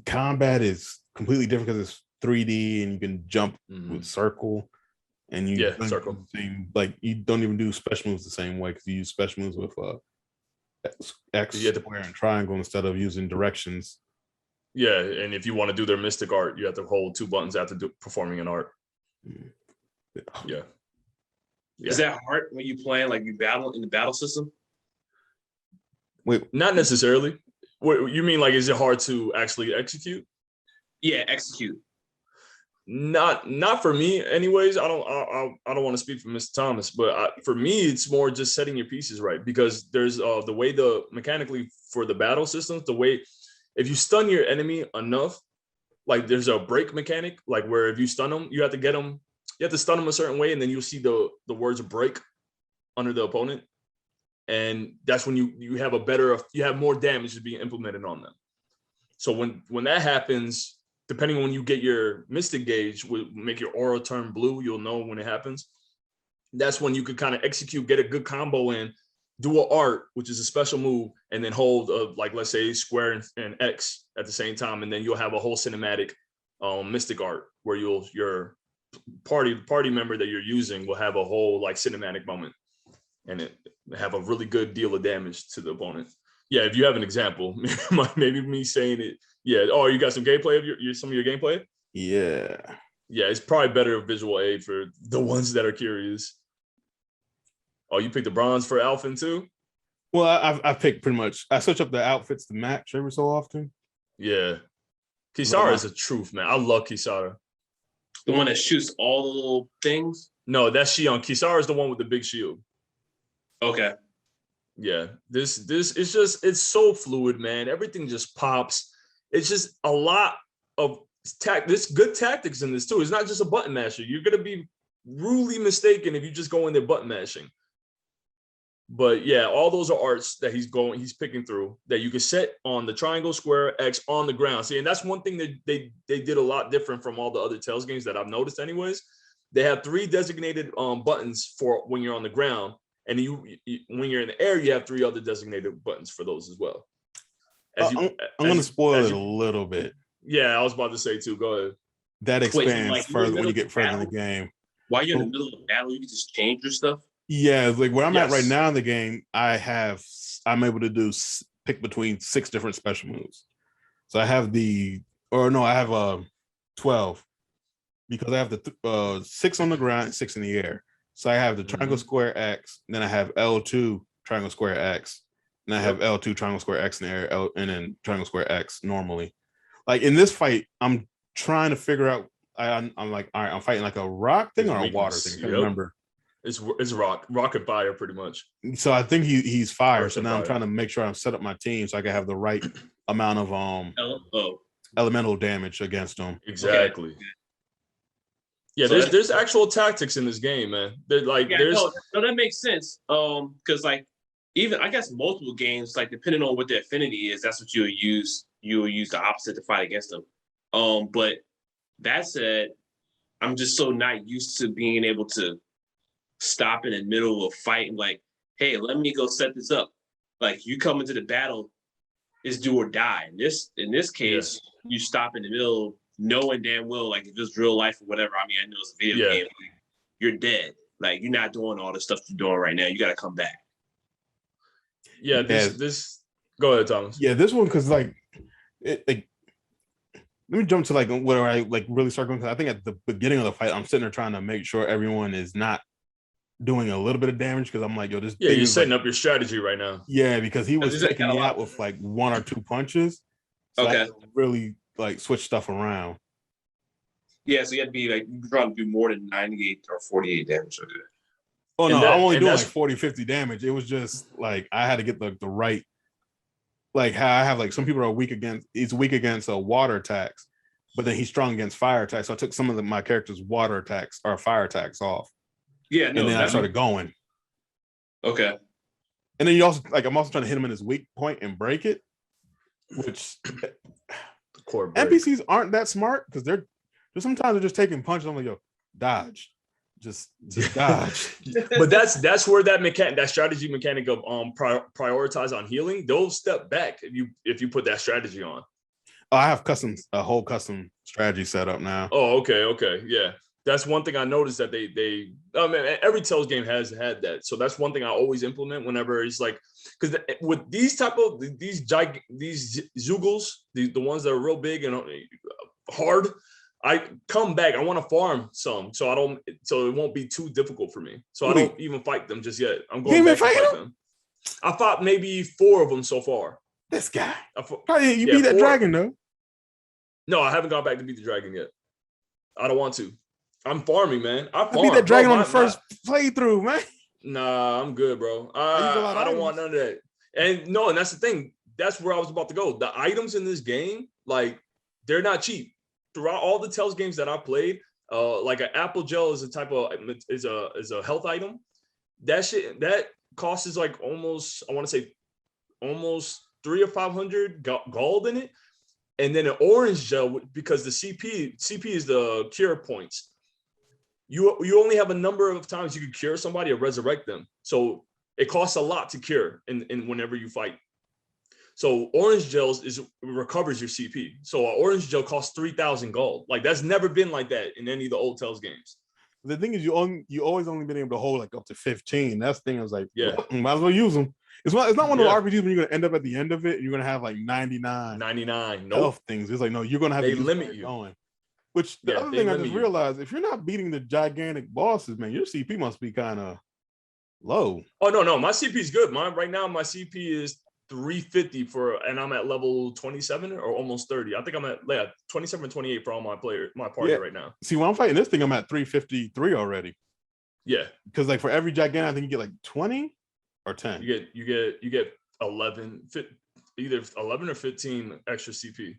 combat is completely different because it's 3D and you can jump with circle and circle. Like you don't even do special moves the same way because you use special moves with X, square, and triangle instead of using directions. Yeah, and if you want to do their mystic art, you have to hold 2 buttons after performing an art. Yeah. Is that hard when you playing like you battle in the battle system? Wait, not necessarily. What you mean? Like, is it hard to actually execute? Yeah, execute. Not for me, anyways. I don't want to speak for Mr. Thomas, but for me, it's more just setting your pieces right because there's the way mechanically for the battle systems, the way if you stun your enemy enough, like there's a break mechanic, like where if you stun them, you have to get them. You have to stun them a certain way, and then you'll see the words break under the opponent. And that's when you have more damage to be implemented on them. So when that happens, depending on when you get your mystic gauge, will make your aura turn blue, you'll know when it happens. That's when you could kind of execute, get a good combo in, do an art, which is a special move, and then hold like let's say square and X at the same time, and then you'll have a whole cinematic mystic art where your party member that you're using will have a whole like cinematic moment and it have a really good deal of damage to the opponent. Yeah, if you have an example, maybe me saying it. Yeah. Oh, you got some gameplay of some of your gameplay? Yeah. Yeah, it's probably better visual aid for the ones that are curious. Oh, you picked the bronze for Alphen too? Well, I picked pretty much. I switch up the outfits to match every so often. Yeah. Kisara is a truth, man. I love Kisara. The one that shoots all the little things? No, that's Shion. Kisara is the one with the big shield. Okay. Yeah. This it's just, it's so fluid, man. Everything just pops. It's just a lot of there's good tactics in this too. It's not just a button masher. You're gonna be rudely mistaken if you just go in there button mashing. But yeah, all those are arts that he's picking through that you can set on the triangle, square, X on the ground. See, and that's one thing that they did a lot different from all the other Tales games that I've noticed anyways. They have 3 designated buttons for when you're on the ground, and you when you're in the air, you have 3 other designated buttons for those as well. I'm going to spoil it a little bit. Yeah, I was about to say too. Go ahead. That expands further when you get further in the game. While you're in the middle of a battle, you can just change your stuff. Yeah, like where I'm at right now in the game, I'm able to pick between 6 different special moves. So I have I have 12 because I have the 6 on the ground and 6 in the air. So I have the triangle, square, X, then I have L2 triangle, square, X, and I have L2 triangle, square, X in the air, and then triangle, square, X normally. Like in this fight, I'm trying to figure out. I'm like, all right, I'm fighting like a rock thing or a water thing. I can't remember. It's rocket fire pretty much. So I think he's fire. So now I'm trying to make sure I'm set up my team so I can have the right amount of elemental damage against him. Exactly. Okay. Yeah, so there's actual tactics in this game, man. No, that makes sense. Because like even I guess multiple games, like depending on what the affinity is, that's what you'll use. You'll use the opposite to fight against them. But that said, I'm just so not used to being able to stop in the middle of a fight and like, hey, let me go set this up. Like you come into the battle, it's do or die. In this case, you stop in the middle, knowing damn well, like if it's real life or whatever. I mean, I know it's a video game. Like, you're dead. Like you're not doing all the stuff you're doing right now. You got to come back. Yeah, this. Go ahead, Thomas. Yeah, this one because let me jump to like where I like really start going. Because I think at the beginning of the fight, I'm sitting there trying to make sure everyone is not doing a little bit of damage because I'm like, yo, this. Yeah, you're setting up your strategy right now. Yeah, because he was taking me out with like 1 or 2 punches. So I really like switch stuff around. Yeah, so you had to be like trying to do more than 98 or 48 damage. Oh no, I'm only doing like 40, 50 damage. It was just like I had to get the right. Like how I have like some people are weak against water attacks, but then he's strong against fire attacks. So I took some of my character's water attacks or fire attacks off. Yeah, and then I started going. Okay. And then I'm also trying to hit him in his weak point and break it, which NPCs aren't that smart because they're sometimes just taking punches. I'm like, yo, dodge. Just dodge. But that's where that strategy mechanic of prioritize on healing, they'll step back if you put that strategy on. Oh, I have a whole custom strategy set up now. Oh, okay. Yeah. That's one thing I noticed that they every Tales game has had that. So that's one thing I always implement whenever it's like, because with these Zugals, the ones that are real big and hard, I come back. I want to farm some, so it won't be too difficult for me. So I don't even fight them just yet. I'm going back to fight them. I fought maybe 4 of them so far. This guy. You beat that 4. Dragon though. No, I haven't gone back to beat the dragon yet. I don't want to. I'm farming, man. I beat that dragon on the first playthrough, man. Nah, I'm good, bro. I don't want none of that. And that's the thing. That's where I was about to go. The items in this game, like, they're not cheap. Throughout all the Tales games that I played, like an apple gel is a health item. That cost is like almost 300 or 500 gold in it. And then an orange gel, because the CP is the cure points. You only have a number of times you can cure somebody or resurrect them. So it costs a lot to cure in whenever you fight. So orange gels recovers your CP. So an orange gel costs 3,000 gold. Like that's never been like that in any of the old Tales games. The thing is, you always only been able to hold like up to 15. That's the thing. I was like, might as well use them. It's not one of the RPGs when you're gonna end up at the end of it and you're gonna have like 99 health things. It's like, no, you're gonna have to limit you. Going. Which the other thing I just realized, if you're not beating the gigantic bosses, man, your CP must be kind of low. Oh no, my CP is good. Right now my CP is 350 and I'm at level 27 or almost 30. I think I'm at 27, 28 for all my party right now. See, when I'm fighting this thing, I'm at 353 already. Yeah, because like for every gigantic, I think you get like 20 or 10. You get 11, either 11 or 15 extra CP.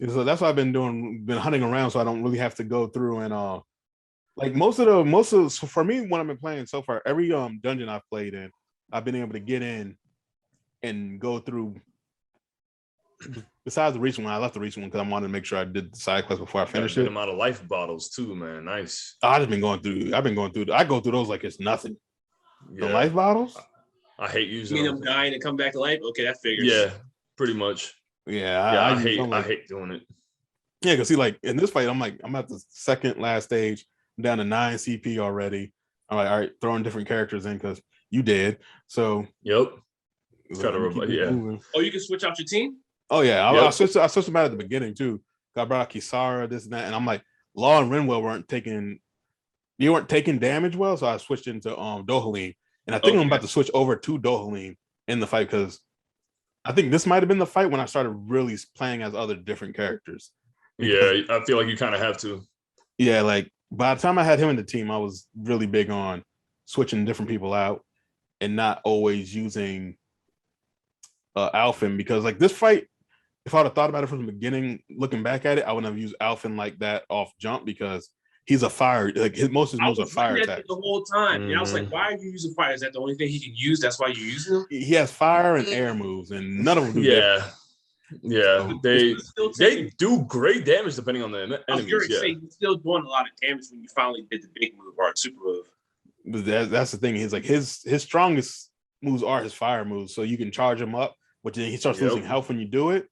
So that's what I've been hunting around, so I don't really have to go through and like most of so for me when I've been playing so far, every dungeon I've played in, I've been able to get in and go through. Besides the recent one, I left the recent one because I wanted to make sure I did the side quest before I finished it. Amount of life bottles too, man. Nice. I've been going through. I go through those like it's nothing. Yeah. The life bottles. I hate using. You mean them dying and come back to life? Okay, that figures. Yeah, pretty much. Yeah, I hate doing it. Yeah, because see, like in this fight, I'm at the second last stage. I'm down to 9 CP already. I'm like, all right, throwing different characters in because you did. So yep. Yeah. Oh, you can switch out your team? Oh yeah, I switched them out at the beginning too. I brought Kisara, this and that, and I'm like, Law and Renwell weren't taking damage well, so I switched into Dohalim, and I think I'm about to switch over to Dohalim in the fight because I think this might have been the fight when I started really playing as other different characters. Yeah, I feel like you kind of have to. Yeah, like by the time I had him in the team, I was really big on switching different people out and not always using Alfin because like this fight. If I would have thought about it from the beginning, looking back at it, I wouldn't have used Alfin like that off jump because he's a fire. Like most of his moves are fire attacks the whole time. Mm-hmm. And I was like, "Why are you using fire? Is that the only thing he can use? That's why you're using him." He has fire and air moves, and none of them do. Yeah, so, they do great damage depending on the enemies. He's still doing a lot of damage when you finally did the big move or super move. But that's the thing. He's like his strongest moves are his fire moves, so you can charge him up, but then he starts losing health when you do it.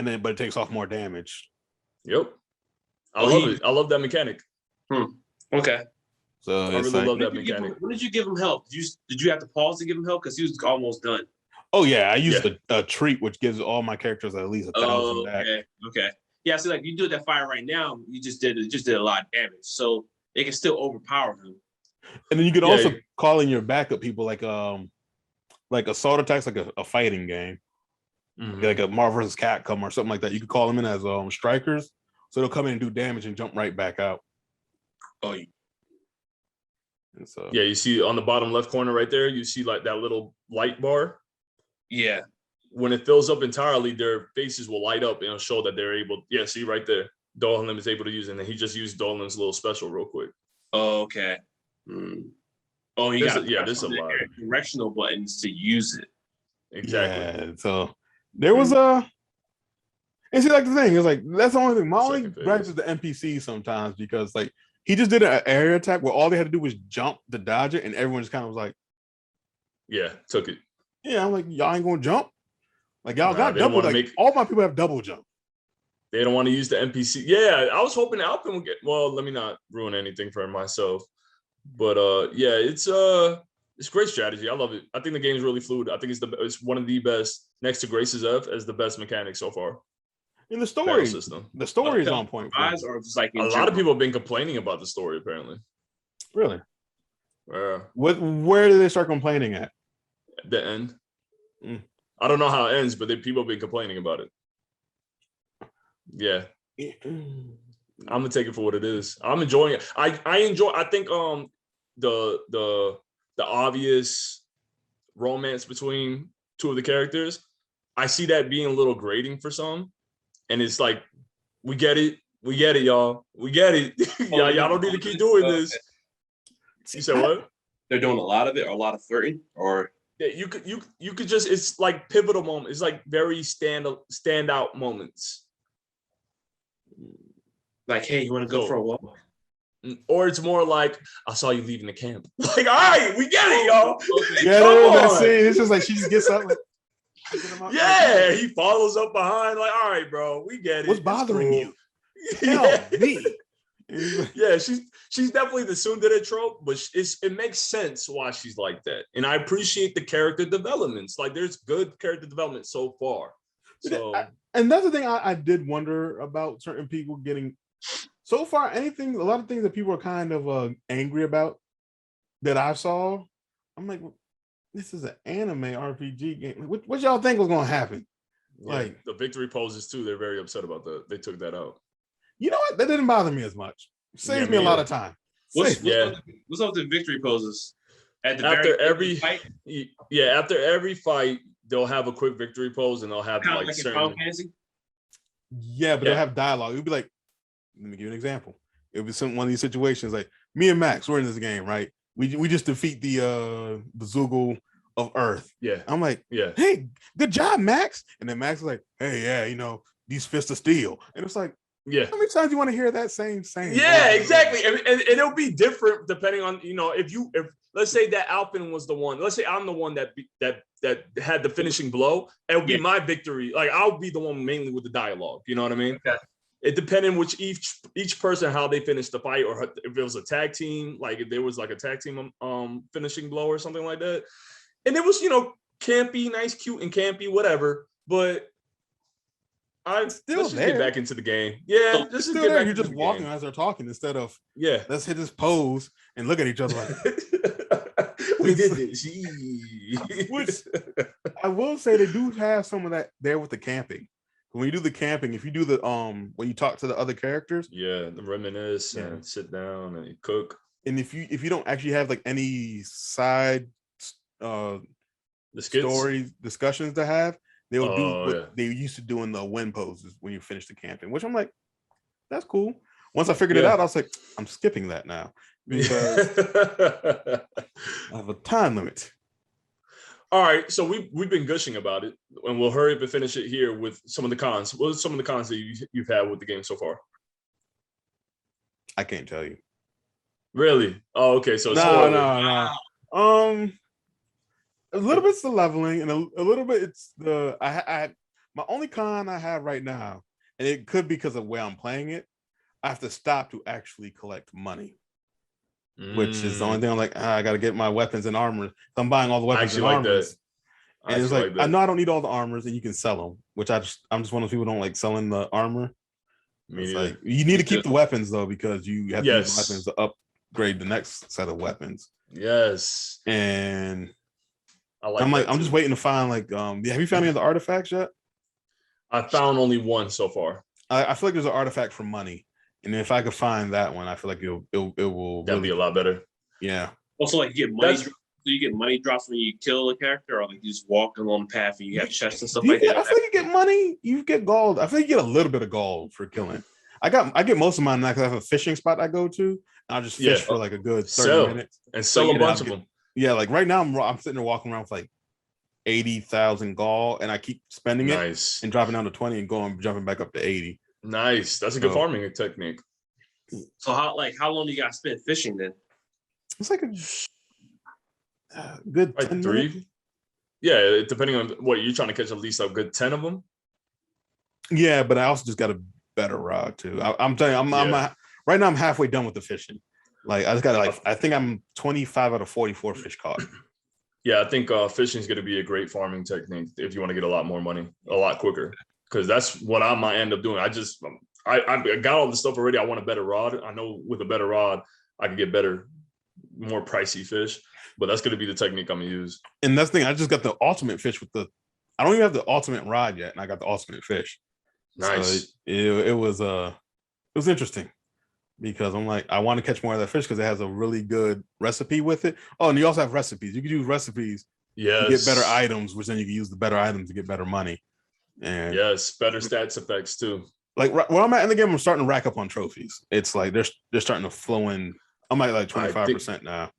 But it takes off more damage. Yep. I love it. I love that mechanic. Okay. So I really love that mechanic. When did you give him help? Did you have to pause to give him help? Because he was almost done. Oh yeah, I used a treat which gives all my characters at least 1,000 back. Okay. Yeah, so like you do that fire right now, you just did a lot of damage. So it can still overpower him. And then you could also call in your backup people like assault attacks, like a fighting game. Mm-hmm. Like a Marvel vs. Capcom or something like that. You could call them in as strikers, so they'll come in and do damage and jump right back out. Oh, so you see on the bottom left corner right there, you see like that little light bar. Yeah. When it fills up entirely, their faces will light up and it'll show that they're able. Yeah, see right there, Dolan is able to use it, and then he just used Dolan's little special real quick. Oh, okay. Oh, there's a lot of directional buttons to use it. Exactly. Yeah, so. There was and see, like the thing is like that's the only thing. My only gripe is the NPC sometimes because like he just did an area attack where all they had to do was jump to dodge it, and everyone just kind of was like, "Yeah, took it." Yeah, I'm like, y'all ain't gonna jump. Like y'all got double. Like all my people have double jump. They don't want to use the NPC. Yeah, I was hoping Alpin would get. Well, let me not ruin anything for myself, but it's great strategy. I love it. I think the game is really fluid. I think it's one of the best next to Grace's F as the best mechanic so far. In the story system, the story is on point. Or just like a lot of people have been complaining about the story. Apparently, really. Where did they start complaining at? The end. I don't know how it ends, but people have been complaining about it. Yeah, I'm gonna take it for what it is. I'm enjoying it. I enjoy. I think the obvious romance between two of the characters, I see that being a little grating for some. And it's like, we get it, y'all. We get it. Y'all don't need to keep doing this. You said what? They're doing a lot of it, or a lot of flirting, or you could just, it's like pivotal moments. It's like very standout moments. Like, hey, you want to go for a walk? Or it's more like, I saw you leaving the camp. Like, all right, we get it, y'all. That's it. It's just like she just gets up. Yeah, he follows up behind. Like, all right, bro, we get it. What's bothering you? Me. Yeah, she's definitely the tsundere trope, but it makes sense why she's like that. And I appreciate the character developments. Like, there's good character development so far. So, and that's the thing I did wonder about certain people getting So far, a lot of things that people are kind of angry about that I saw, I'm like, this is an anime RPG game. What y'all think was gonna happen? Yeah, like the victory poses too, they're very upset about that. They took that out. You know what? That didn't bother me as much. Saves me a lot of time. What's up with the victory poses? After every fight? Yeah, after every fight, they'll have a quick victory pose and they'll have kind of like certain... Final Fantasy? Yeah, but they'll have dialogue. It'll be like, let me give you an example. It'll be one of these situations like me and Max, we're in this game, right? We just defeat the Zoogle of Earth. Yeah. I'm like, hey, good job, Max. And then Max is like, hey, yeah, you know, these fists of steel. And it's like, how many times do you want to hear that same saying? Yeah, exactly. And it'll be different depending on, you know, if let's say that Alpin was the one, let's say I'm the one that had the finishing blow, it would be my victory. Like I'll be the one mainly with the dialogue. You know what I mean? Okay. It depended which each person how they finished the fight, or if it was a tag team, like if there was like a tag team finishing blow or something like that. And it was, you know, campy, nice, cute, and campy, whatever. But let's just get back into the game. Yeah, just still get back. You're just walking as they're talking instead of let's hit this pose and look at each other like we did this. Which I will say they do have some of that there with the camping. When you do the camping, if you do the when you talk to the other characters, the reminisce and sit down and cook. And if you don't actually have like any side story discussions to have, they'll do what they used to do in the win poses when you finish the camping, which I'm like, that's cool. Once I figured it out, I was like, I'm skipping that now because I have a time limit. All right, so we've been gushing about it, and we'll hurry up and finish it here with some of the cons. What are some of the cons that you've had with the game so far? I can't tell you. Really? Oh, okay. So no. A little bit's the leveling, and a little bit it's the I my only con I have right now, and it could be because of where I'm playing it. I have to stop to actually collect money. Which is the only thing I'm like, I got to get my weapons and armor. I'm buying all the weapons and armors. And it's like I know I don't need all the armors, and you can sell them. Which I'm just one of those people who don't like selling the armor. It's like you need to keep the weapons though, because you have to use weapons to upgrade the next set of weapons. Yes. And I'm just waiting to find like have you found any of the artifacts yet? I found only one so far. I feel like there's an artifact for money. And if I could find that one, I feel like it will that'd be a lot better. Yeah. Also, like you get money. Do you get money drops when you kill a character, or like you just walk along the path and you have chests and stuff like that? I feel like you get money. You get gold. I feel like you get a little bit of gold for killing. I get most of mine now because I have a fishing spot I go to. And I'll just fish for like a good 30 minutes and sell a bunch of them. Yeah, like right now I'm sitting there walking around with like 80,000 gold, and I keep spending it and dropping down to 20 and jumping back up to 80. Nice. That's a good farming technique. So how long do you got spent fishing then? It's like a good 10 3. minutes. Yeah, depending on what you're trying to catch, at least a good 10 of them. Yeah, but I also just got a better rod too. I'm telling you, I'm right now I'm halfway done with the fishing. Like I just got I think I'm 25 out of 44 fish caught. Yeah, I think fishing is going to be a great farming technique if you want to get a lot more money a lot quicker. Because that's what I might end up doing. I got all the stuff already. I want a better rod. I know with a better rod, I can get more pricey fish. But that's going to be the technique I'm going to use. And that's the thing. I just got the ultimate fish I don't even have the ultimate rod yet, and I got the ultimate fish. Nice. So it was interesting because I'm like, I want to catch more of that fish because it has a really good recipe with it. Oh, and you also have recipes. You can use recipes to get better items, which then you can use the better items to get better money. And better stats effects too. Like where I'm at in the game, I'm starting to rack up on trophies. It's like they're starting to flow in. I'm at like 25% now.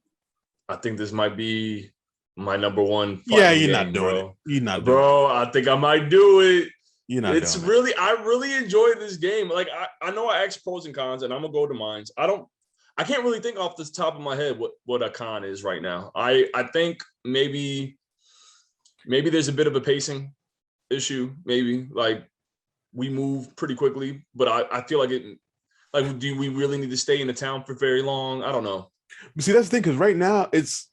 I think this might be my number one. You're not doing it. You're not doing it. I think I might do it. You're not. It's really, I really enjoy this game. Like I know I asked pros and cons, and I'm gonna go to mines. I can't really think off the top of my head what a con is right now. I think maybe there's a bit of a pacing issue. Maybe like we move pretty quickly, but I feel like do we really need to stay in the town for very long? I don't know. But see, that's the thing, because right now it's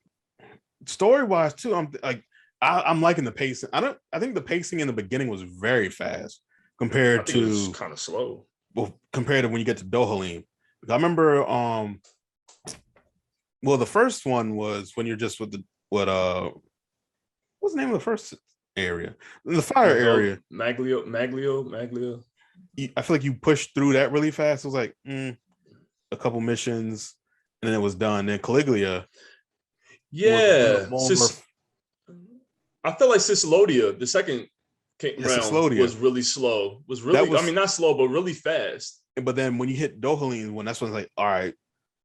story-wise too. I'm liking the pacing. I think the pacing in the beginning was very fast compared to kind of slow. well, compared to when you get to Dohalim. I remember, well, the first one was when you're just with what's the name of the first area? The fire area. Maglio. I feel like you pushed through that really fast. It was like a couple missions, and then it was done. Then Caligula. Yeah. I felt like Cicelodia, the second round, was really slow. I mean, not slow, but really fast. But then when you hit Dohalim, that's when it's like, all right,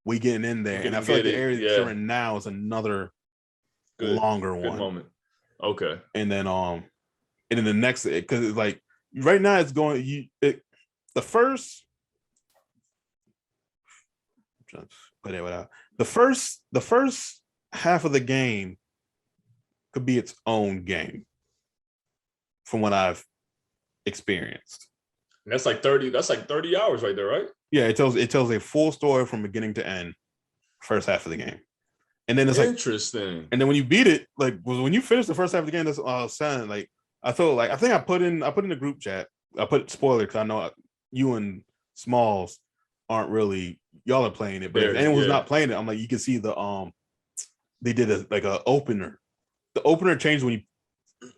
we getting in there. And I feel like the area that you're in now is another longer one. Good moment. Okay. And then the next, because it's like right now it's going the first half of the game could be its own game from what I've experienced. And that's like 30 hours right there, right? Yeah, it tells a full story from beginning to end, first half of the game. And then it's interesting. And then when you beat it, like when you finish the first half of the game, that's sounding like I think I put in the group chat. I put spoiler because I know you and Smalls aren't really, y'all are playing it, but if anyone's not playing it, I'm like, you can see the they did a opener. The opener changed when you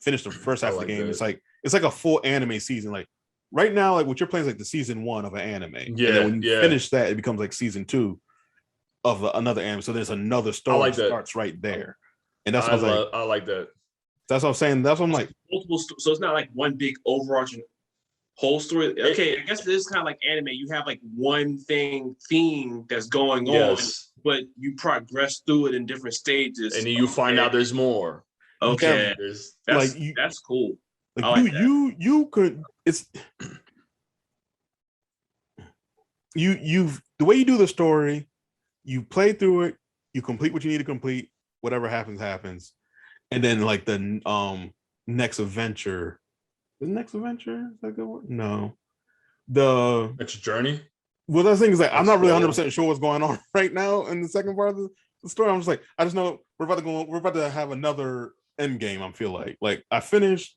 finish the first half of the game. That. It's like a full anime season. Like right now, like what you're playing is like the season 1 of an anime. Yeah. And then when you finish that, it becomes like season 2 of another anime. So there's another story that starts right there. And that's what I like that. That's what I'm saying. That's what I'm like. Multiple. So it's not like one big overarching whole story. Okay, I guess it is kind of like anime. You have like one theme that's going on, but you progress through it in different stages, and then you find out there's more. Okay, that's cool. Like you could. It's you've the way you do the story. You play through it. You complete what you need to complete. Whatever happens. And then like the next adventure. The next adventure? Is that a good word? No. The next journey. Well, the thing is like I'm not really 100% sure what's going on right now in the second part of the story. I'm just like, I just know we're about to have another end game, I feel like I finished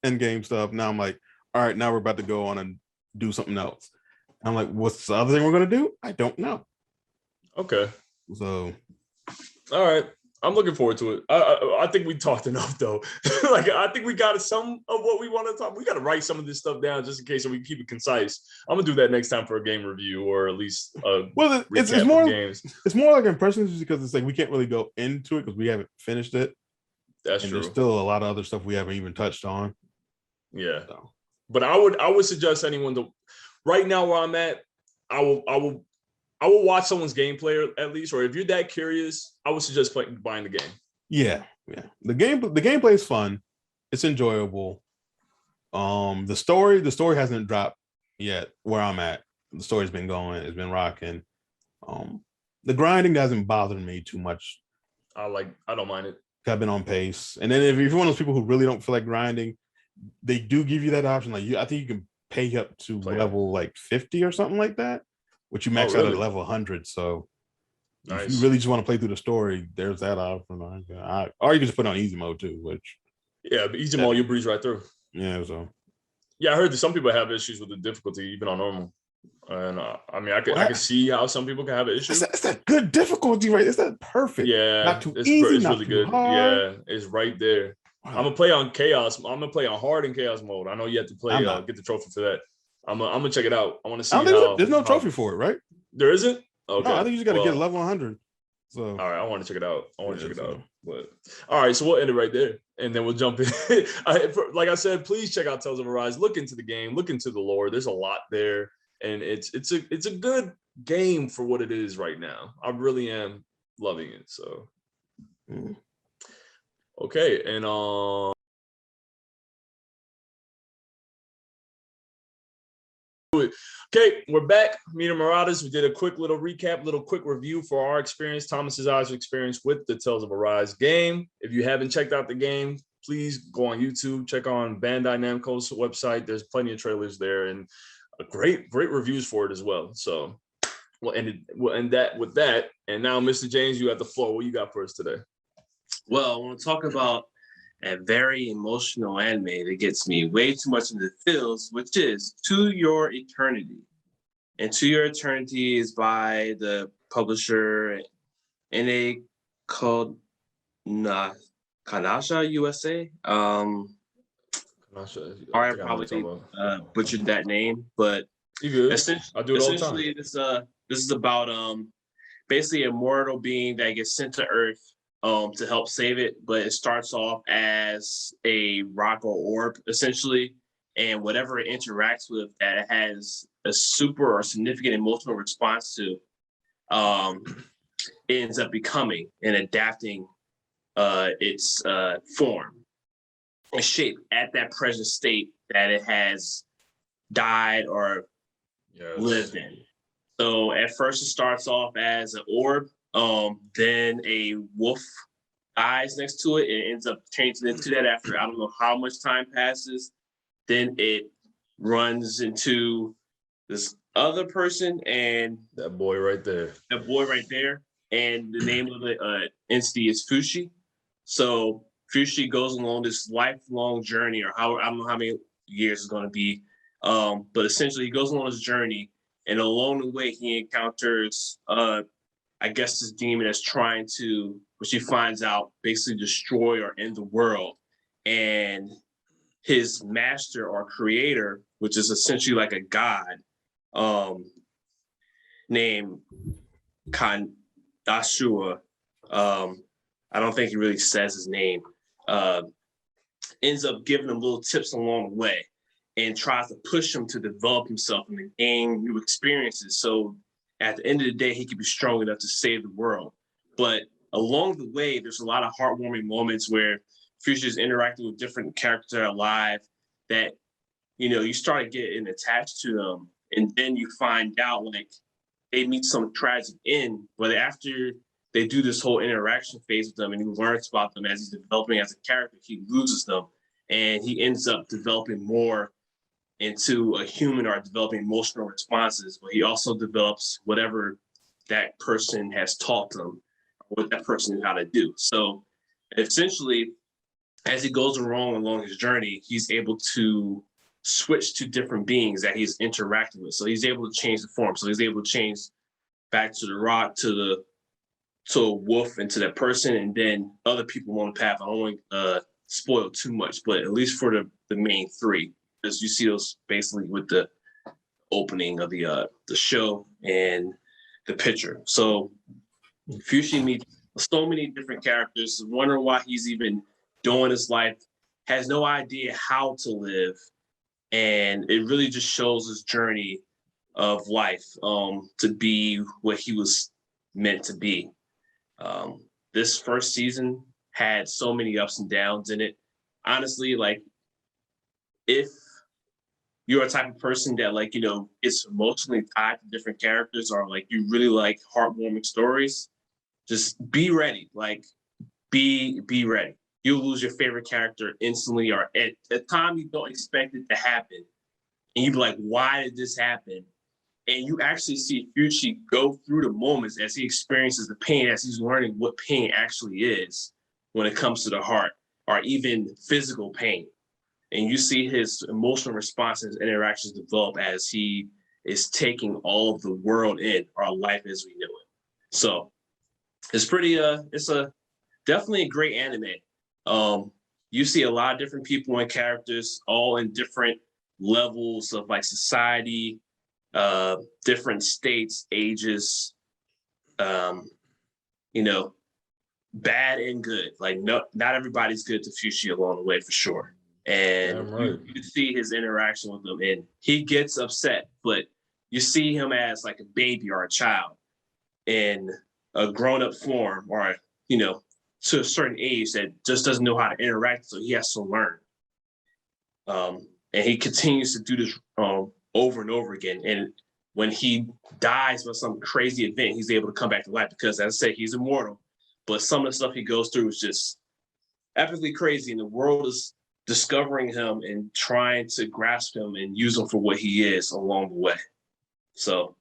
end game stuff. Now I'm like, all right, now we're about to go on and do something else. I'm like, what's the other thing we're gonna do? I don't know. Okay. So all right. I'm looking forward to it. I think we talked enough though. Like I think we got some of what we want to talk. We got to write some of this stuff down just in case so we can keep it concise. I'm gonna do that next time for a game review or at least it's more games. It's more like impressions because it's like we can't really go into it because we haven't finished it. That's true. There's still a lot of other stuff we haven't even touched on. Yeah. So. But I would suggest anyone to right now where I'm at, I will watch someone's gameplay at least, or if you're that curious, I would suggest buying the game. Yeah. The gameplay is fun. It's enjoyable. The story hasn't dropped yet where I'm at. The story's been going, it's been rocking. The grinding doesn't bother me too much. I don't mind it. I've been on pace. And then if you're one of those people who really don't feel like grinding, they do give you that option. Like I think you can pay up to level like 50 or something like that. Which you max out at level 100. So if you really just want to play through the story, there's that option. Or you can just put on easy mode too, which but easy mode you breeze right through. Yeah, so I heard that some people have issues with the difficulty even on normal. And I mean I can see how some people can have an issue. It's that good difficulty, right? It's that perfect. Yeah, not too easy, it's not really too good. hard. Yeah, it's right there. Wow. I'm gonna play on chaos. I'm gonna play on hard and chaos mode. I know you have to play get the trophy for that. I'm gonna check it out. I want to see there's no trophy for it, right? There isn't? Okay. No, I think you just got to get level 100. So all right, I want to check it out. But all right, so we'll end it right there, and then we'll jump in. Like I said, please check out Tales of Arise. Look into the game. Look into the lore. There's a lot there, and it's a good game for what it is right now. I really am loving it. So okay, and okay, we're back. Meet Marauders. We did a quick little recap, quick review for our experience, Thomas's eyes experience with the Tales of Arise game. If you haven't checked out the game, please go on YouTube, check on Bandai Namco's website. There's plenty of trailers there and great reviews for it as well. So we'll end that with that. And now, Mr. James, you have the floor. What you got for us today? Well, I want to talk about a very emotional anime that gets me way too much into the feels, which is To Your Eternity. Into Your Eternity is by the publisher NA called Kanasha USA. I probably butchered that name, but you good. I do it all the time. Essentially, this is about basically a mortal being that gets sent to Earth to help save it, but it starts off as a rock or orb, essentially, and whatever it interacts with that it has a super or significant emotional response to, it ends up becoming and adapting its form and shape at that present state that it has died or lived in. So at first it starts off as an orb, then a wolf dies next to it and ends up changing into that after I don't know how much time passes. Then it runs into this other person and that boy right there. And the name of the entity is Fushi. So Fushi goes along this lifelong journey, or I don't know how many years it's going to be, but essentially he goes along this journey, and along the way he encounters, I guess, this demon that's trying to, which he finds out, basically destroy or end the world. And his master or creator, which is essentially like a god, named Kandashua, I don't think he really says his name, ends up giving him little tips along the way and tries to push him to develop himself and gain new experiences. So at the end of the day, he could be strong enough to save the world. But along the way, there's a lot of heartwarming moments where Fuchsia is interacting with different characters that are alive that, you start getting attached to them. And then you find out, like, they meet some tragic end, but after they do this whole interaction phase with them and he learns about them as he's developing as a character, he loses them and he ends up developing more into a human or developing emotional responses, but he also develops whatever that person has taught them, what that person knew how to do. So essentially, as he goes along his journey, he's able to switch to different beings that he's interacting with. So he's able to change the form. So he's able to change back to the rock, to a wolf, and to that person, and then other people on the path. I don't want to spoil too much, but at least for the main three, because you see those basically with the opening of the show and the picture. So Fushi meets so many different characters, wondering why he's even doing his life, has no idea how to live, and it really just shows his journey of life to be what he was meant to be. This first season had so many ups and downs in it. Honestly, like, if you're a type of person that, like, is emotionally tied to different characters, or like you really like heartwarming stories, just be ready. Like, be ready. You'll lose your favorite character instantly, or at a time you don't expect it to happen. And you'll be like, why did this happen? And you actually see Fushi go through the moments as he experiences the pain, as he's learning what pain actually is when it comes to the heart, or even physical pain. And you see his emotional responses and interactions develop as he is taking all of the world in, our life as we know it. So it's definitely a great anime. You see a lot of different people and characters, all in different levels of like society, different states, ages, bad and good. Like, no, not everybody's good to Fushi along the way, for sure. And you can see his interaction with them, and he gets upset, but you see him as like a baby or a child in a grown-up form, or to a certain age, that just doesn't know how to interact, so he has to learn. And he continues to do this over and over again. And when he dies by some crazy event, he's able to come back to life because, as I say, he's immortal. But some of the stuff he goes through is just epically crazy, and the world is discovering him and trying to grasp him and use him for what he is along the way. So,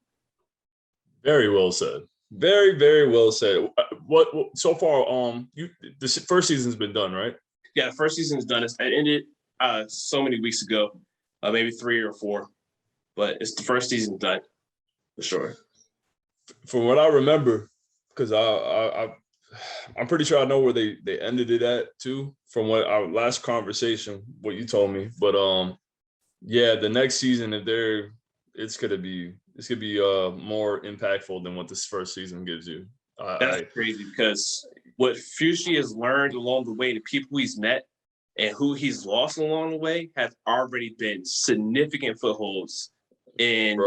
very well said. Very, very well said. What so far? The first season's been done, right? Yeah, the first season is done. It ended so many weeks ago, maybe 3 or 4, but it's the first season done. For sure. From what I remember, because I'm pretty sure I know where they ended it at too. From what our last conversation, what you told me, but yeah, the next season, it's gonna be more impactful than what this first season gives you. That's crazy because what Fushi has learned along the way, the people he's met and who he's lost along the way, has already been significant footholds in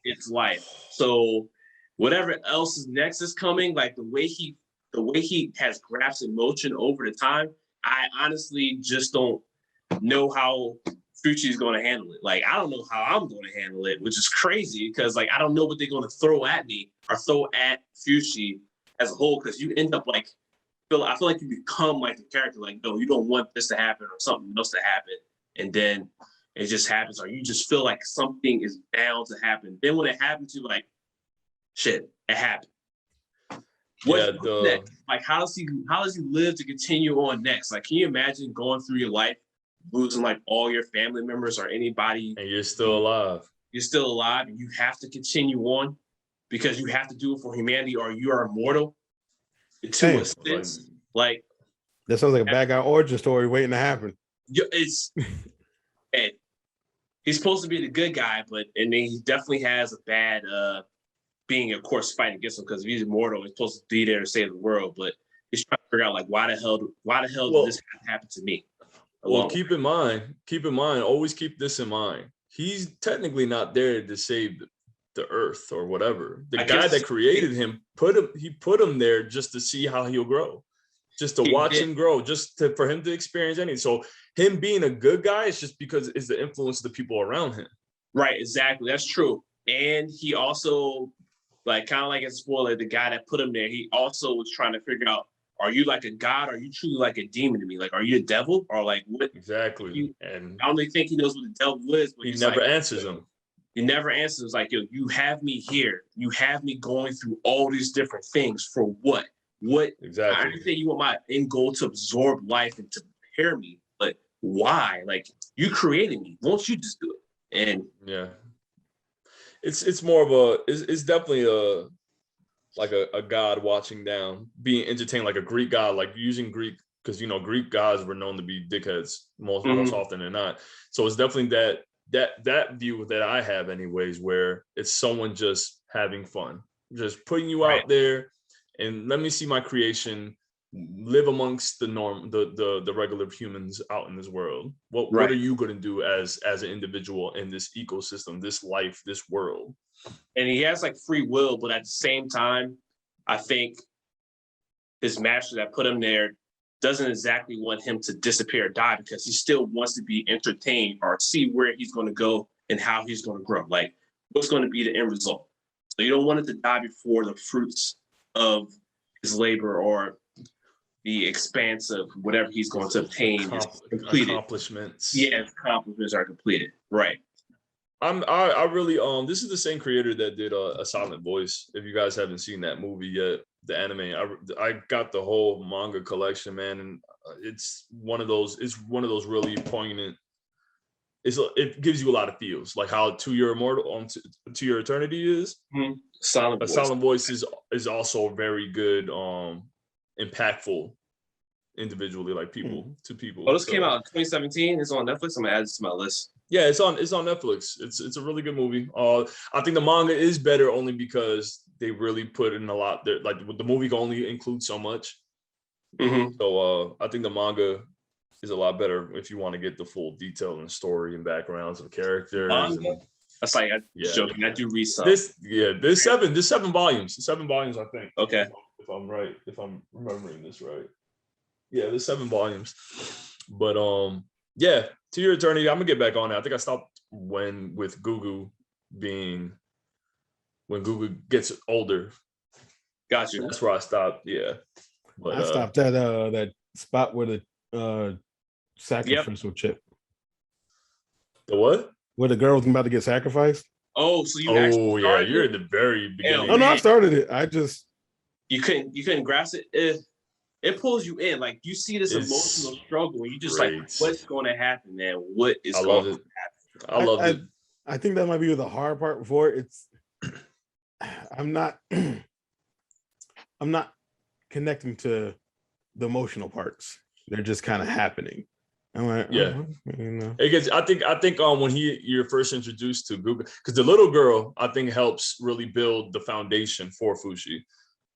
its life. So whatever else is next is coming, like the way he has grasped emotion over the time, I honestly just don't know how Fucci is going to handle it. Like, I don't know how I'm going to handle it, which is crazy because, like, I don't know what they're going to throw at me or throw at Fucci as a whole. Because you end up like, I feel like you become like the character. Like, no, you don't want this to happen or something else to happen, and then it just happens, or you just feel like something is bound to happen. Then when it happens, you're like, shit, it happened. What's next? Like, how does he live to continue on next? Like, can you imagine going through your life, losing like all your family members or anybody, and you're still alive? You're still alive, and you have to continue on because you have to do it for humanity, or you are immortal. To a sense, like that sounds like a bad guy origin story waiting to happen. It's and he's supposed to be the good guy, but and then he definitely has a bad being, of course, fighting against him because if he's immortal, he's supposed to be there to save the world. But he's trying to figure out like why the hell did this happen to me? Well, keep in mind, always keep this in mind. He's technically not there to save the earth or whatever. The guy that created him put him there just to see how he'll grow, just to watch him grow, for him to experience anything. So him being a good guy is just because it's the influence of the people around him. Right, exactly. That's true. And he also, like, kind of like a spoiler, the guy that put him there, he also was trying to figure out, are you like a god? Or are you truly like a demon to me? Like, are you a devil? Or like what? Exactly. And I don't really think he knows what the devil is, but he never answers him. He never answers. It's like, yo, you have me here. You have me going through all these different things for what? What? Exactly. I understand you want my end goal to absorb life and to prepare me, but why? Like, you created me. Won't you just do it? And yeah, it's more of it's definitely a god watching down, being entertained, like a Greek god, like using Greek, because Greek gods were known to be dickheads most often than not. So it's definitely that view that I have anyways, where it's someone just having fun, just putting you out there and let me see my creation live amongst the regular humans out in this world. What are you going to do as an individual in this ecosystem, this life, this world? And he has like free will, but at the same time, I think his master that put him there doesn't exactly want him to disappear or die because he still wants to be entertained or see where he's going to go and how he's going to grow. Like, what's going to be the end result? So you don't want it to die before the fruits of his labor or the expanse of whatever he's going to obtain is completed. Accomplishments. Yeah, accomplishments are completed. Right. I really this is the same creator that did A Silent Voice. If you guys haven't seen that movie yet, the anime, I got the whole manga collection, man, and it's one of those really poignant. It gives you a lot of feels, like how To Your Immortal To Your Eternity is. Mm-hmm. A Silent Voice is also very good, impactful individually, like people to people. Oh, this came out in 2017. It's on Netflix. I'm gonna add this to my list. Yeah, it's on Netflix. It's a really good movie. I think the manga is better only because they really put in a lot there. Like the movie can only include so much. Mm-hmm. So I think the manga is a lot better if you want to get the full detail and story and backgrounds of characters. That's like joking. I do read some. There's seven volumes. 7 volumes, I think. Okay. If I'm right, if I'm remembering this right. Yeah, there's 7 volumes. But yeah, To Your Eternity, I'm gonna get back on it. I think I stopped when Gugu gets older. Gotcha. That's where I stopped. Yeah. But I stopped at that spot where the sacrificial chip. The what? Where the girl was about to get sacrificed. Oh, so you actually started you're at the very beginning. Oh no, I started it. I just you couldn't grasp it. It pulls you in, like you see this emotional struggle, and you just like, what's going to happen, man? What is going to happen? I love it. I think that might be the hard part before it's I'm not connecting to the emotional parts. They're just kind of happening. I'm like, Yeah. you know. It gets, I think when you're first introduced to Guga, because the little girl, I think, helps really build the foundation for Fushi.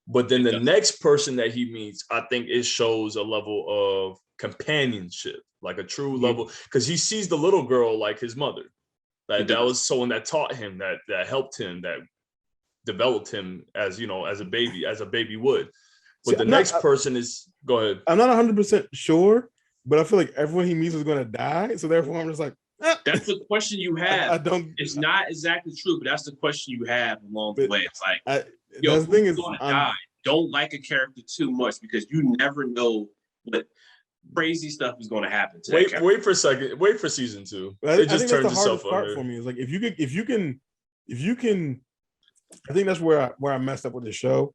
But then the next person that he meets, I think it shows a level of companionship, like a true level, because he sees the little girl like his mother. That was someone that taught him, that helped him, that developed him as a baby would. But the next person is, go ahead. I'm not 100% sure, but I feel like everyone he meets is going to die. So therefore, I'm just like, that's the question you have. I don't. It's not exactly true, but that's the question you have along the way. It's like, the thing is, going to die? Don't like a character too much because you never know what crazy stuff is going to happen. Wait for a second. Wait for season 2. It just turns the hardest part for me. Is like if you can. I think that's where I messed up with the show.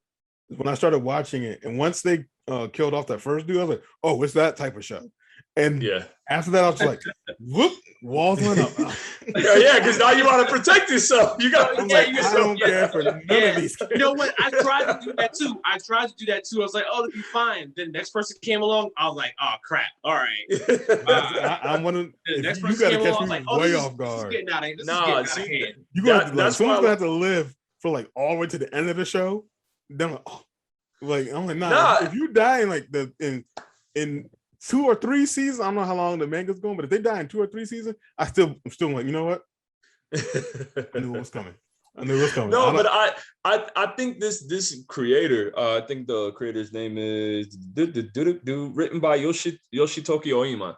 When I started watching it, and once they killed off that first dude, I was like, "Oh, it's that type of show." And after that, I was like, "Whoop!" Walls went up. Yeah, because now you want to protect yourself. You got. I don't care for none of these. You know what? I tried to do that too. I was like, "Oh, it'll be fine." Then the next person came along. I was like, "Oh crap! All right." I'm one of. You got to catch me way off guard. This is getting out of hand. You got someone's gonna have to live for like all the way to the end of the show. Then I'm like, nah. If you die in like in 2 or 3 seasons, I don't know how long the manga's going, but if they die in 2 or 3 seasons, I'm still like, you know what? I knew it was coming. No, but I think this creator, I think the creator's name is written by Yoshitoki Oima.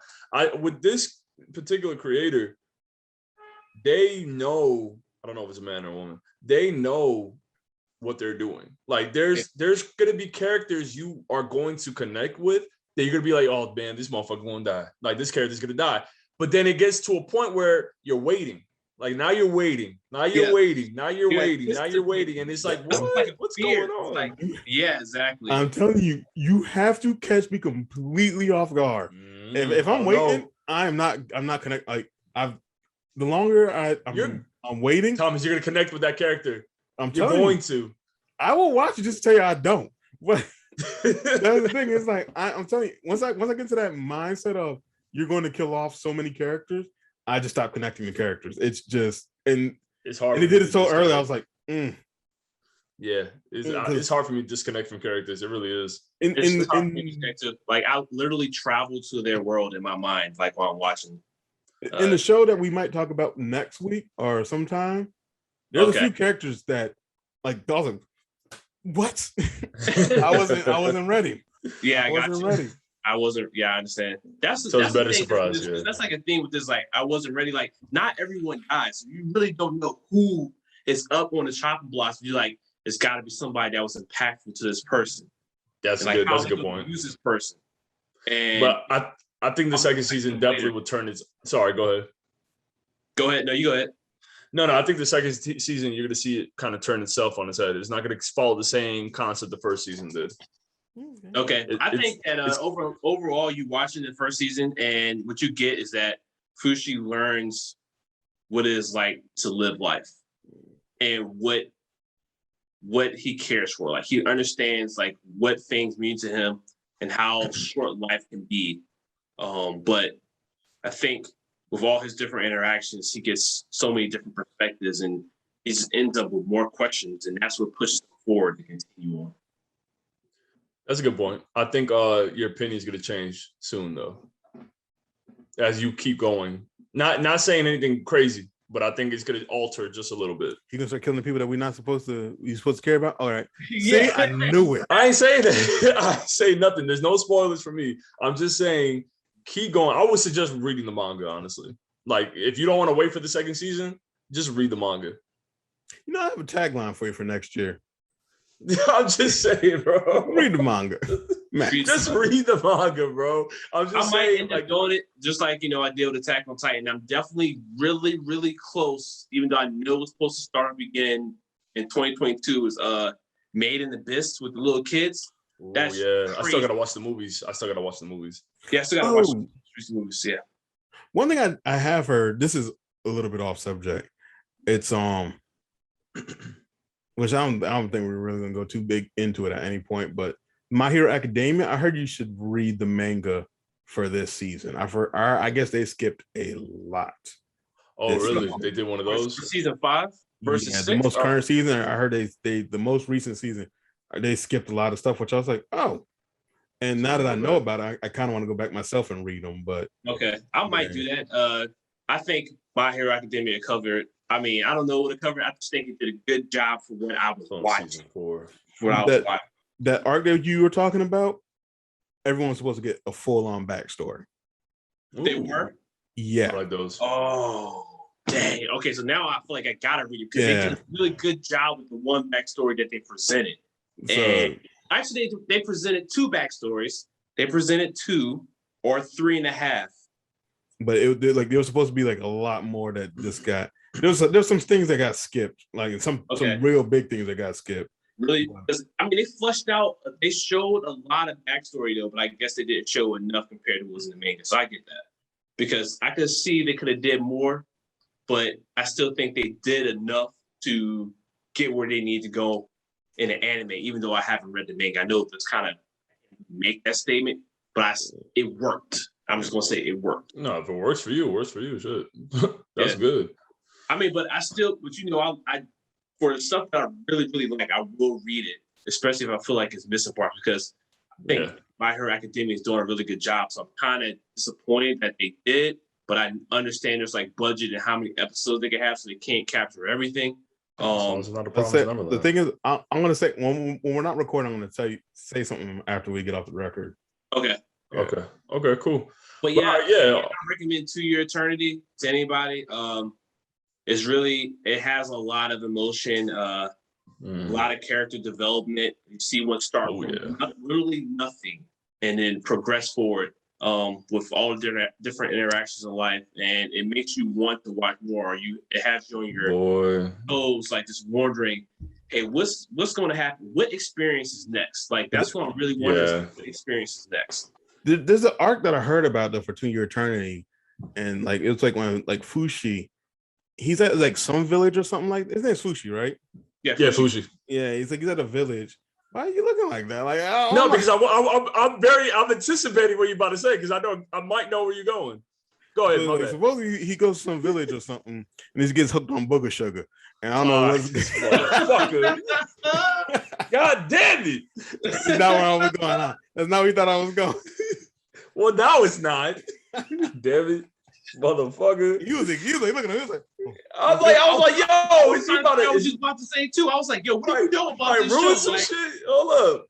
With this particular creator, they know, I don't know if it's a man or a woman, they know what they're doing. Like there's gonna be characters you are going to connect with that you're gonna be like, oh man, this motherfucker gonna die. Like this character's gonna die. But then it gets to a point where you're waiting. Like now you're waiting. Now you're waiting. Now you're waiting. Now you're waiting. And it's like, what's going on? Like, yeah, exactly. I'm telling you, you have to catch me completely off guard. If I'm waiting, I'm not connected. Like the longer I'm waiting, Thomas, you're gonna connect with that character. You're going to. I will watch it just to tell you I don't. But that's the thing. It's like I'm telling you, once I get to that mindset of you're going to kill off so many characters, I just stop connecting the characters. It's just it's hard. And they did it so early. I was like, yeah, it's hard for me to disconnect from characters. It really is. Like I literally travel to their world in my mind, like while I'm watching. In the show that we might talk about next week or sometime, there's a few characters that like doesn't. What? I wasn't ready. Yeah, I wasn't ready. I wasn't. Yeah, I understand. That's a better surprise. That's like a thing with this. Like, I wasn't ready. Like, not everyone dies. So you really don't know who is up on the chopping block. You're like, it's got to be somebody that was impactful to this person. That's good. That's a good point. Use this person. But I think the second season definitely would turn its. Sorry, go ahead. Go ahead. No, you go ahead. No, I think the second season you're going to see it kind of turn itself on its head. It's not going to follow the same concept the first season did. Okay, I think that overall, you watching the first season, and what you get is that Fushi learns what it is like to live life, and what he cares for. Like he understands like what things mean to him and how short life can be. But I think with all his different interactions, he gets so many different perspectives, and he just ends up with more questions, and that's what pushes him forward to continue on. That's a good point. I think your opinion is going to change soon, though, as you keep going. Not saying anything crazy, but I think it's going to alter just a little bit. You're going to start killing people that we're not supposed to care about? All right. Yeah. See, I knew it. I ain't saying that. I say nothing. There's no spoilers for me. I'm just saying keep going. I would suggest reading the manga, honestly. Like, if you don't want to wait for the second season, just read the manga. You know, I have a tagline for you for next year. I'm just saying, bro. Read the manga. Just read the manga, bro. I might end up doing it just like, I did with Attack on Titan. I'm definitely really, really close, even though I know it's supposed to start begin in 2022 is Made in Abyss with the little kids. Ooh, that's crazy. I still got to watch the movies. Yeah, I still got to watch the movies, yeah. One thing I have heard, this is a little bit off subject. It's which I don't think we're really gonna go too big into it at any point. But My Hero Academia, I heard you should read the manga for this season. I guess they skipped a lot. Oh, really? They did one of those? For season 5 versus 6? The most current season. I heard they the most recent season, they skipped a lot of stuff, which I was like, oh. And now that I know about it, I kind of want to go back myself and read them. But okay, I might do that. I think My Hero Academia covered. I mean, I don't know what it covered. I just think it did a good job for what I was watching. That arc that you were talking about, everyone's supposed to get a full-on backstory. They were? Yeah. I like those. Oh, dang. Okay, so now I feel like I gotta read it because they did a really good job with the one backstory that they presented. And actually, they presented 2 backstories. They presented 2 or 3.5. But there was supposed to be like a lot more that just got. There's some things that got skipped, like some real big things that got skipped. Really? I mean, they fleshed out. They showed a lot of backstory though, but I guess they didn't show enough compared to what was in the manga. So I get that because I could see they could have did more, but I still think they did enough to get where they need to go in an anime. Even though I haven't read the manga, I know that's kind of make that statement, but it worked. I'm just gonna say it worked. No, if it works for you, it works for you. Shit, that's good. I mean, but I for the stuff that I really, really like, I will read it, especially if I feel like it's missing parts because I think My Hero Academia is doing a really good job. So I'm kind of disappointed that they did, but I understand there's like budget and how many episodes they can have, so they can't capture everything. The thing is, I'm gonna say when we're not recording, I'm gonna say something after we get off the record. Okay. Yeah. Okay. Cool. But I recommend To Your Eternity to anybody. It has a lot of emotion, a lot of character development. You see what start from literally nothing and then progress forward with all the different interactions in life, and it makes you want to watch more. It has you on your toes, like just wondering, hey, what's going to happen? What experience is next? Like that's what I'm really wondering. What experience is next? There's an arc that I heard about though for To Your Eternity, and like it was like when like Fushi, he's at like some village or something like. His name's Fushi, right? Yeah, Fushi. Yeah, he's at a village. Why are you looking like that? Like, because I'm anticipating what you're about to say because I might know where you're going. Go ahead. So, supposedly he goes to some village or something and he gets hooked on booger sugar. And I don't know what's motherfucker. God damn it. That's not where I was going on. That's not where you thought I was going. Well, now it's not. Damn it. Motherfucker. He was looking at him. He was like, I was like, yo, is he about to? I was just about to say too. I was like, yo, what are you doing about this ruin show? Some shit? Hold up.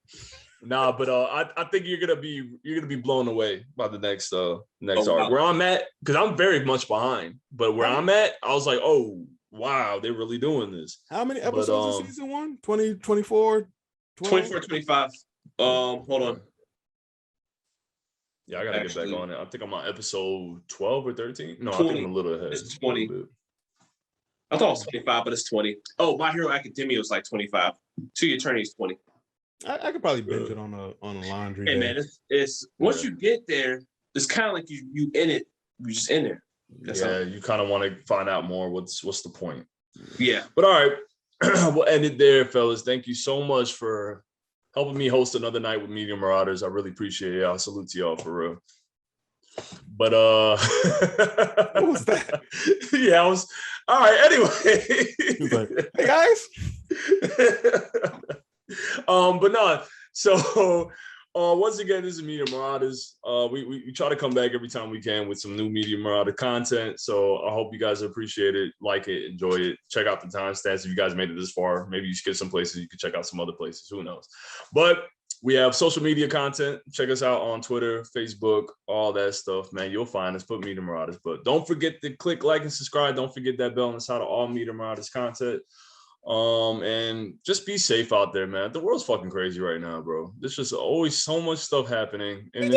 Nah, but I think you're gonna be blown away by the next arc. Where I'm at, because I'm very much behind. But where I'm at, I was like, oh wow, they're really doing this. How many episodes of season 1? 20, 24? 24, 25. Hold on. Yeah, I gotta get back on it. I think I'm on episode 12 or 13. No, 20. I think I'm a little ahead. It's 20. I thought it was 25, but it's 20. Oh, My Hero Academia was like 25. To Your Eternity is 20. I could probably binge it on a laundry day. Hey man, it's once you get there, it's kind of like you in it. You just in there. You kind of want to find out more. What's the point? Yeah. But all right, we'll end it there, fellas. Thank you so much for helping me host another night with Media Marauders. I really appreciate it. I salute to y'all for real. But what was that? Yeah, I was all right. Anyway, he was like, hey guys. But no. So once again, this is Media Marauders. We try to come back every time we can with some new Media Marauder content. So I hope you guys appreciate it, like it, enjoy it. Check out the timestamps if you guys made it this far. Maybe you skip some places. You can check out some other places. Who knows? But we have social media content. Check us out on Twitter, Facebook, all that stuff, man. You'll find us. Put Media Marauders. But don't forget to click like and subscribe. Don't forget that bell on the side of all Media Marauders content. And just be safe out there, man. The world's fucking crazy right now, bro. There's just always so much stuff happening. And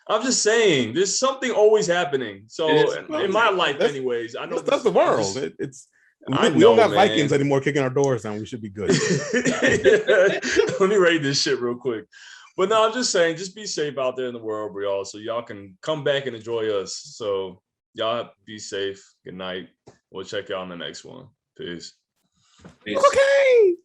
I'm just saying, there's something always happening. So in my life, anyways, I know that's the world. We don't got Vikings anymore kicking our doors down. We should be good. Let me rate this shit real quick. But no, I'm just saying, just be safe out there in the world, y'all, so y'all can come back and enjoy us. So y'all be safe. Good night. We'll check y'all on the next one. Peace. Peace. Okay.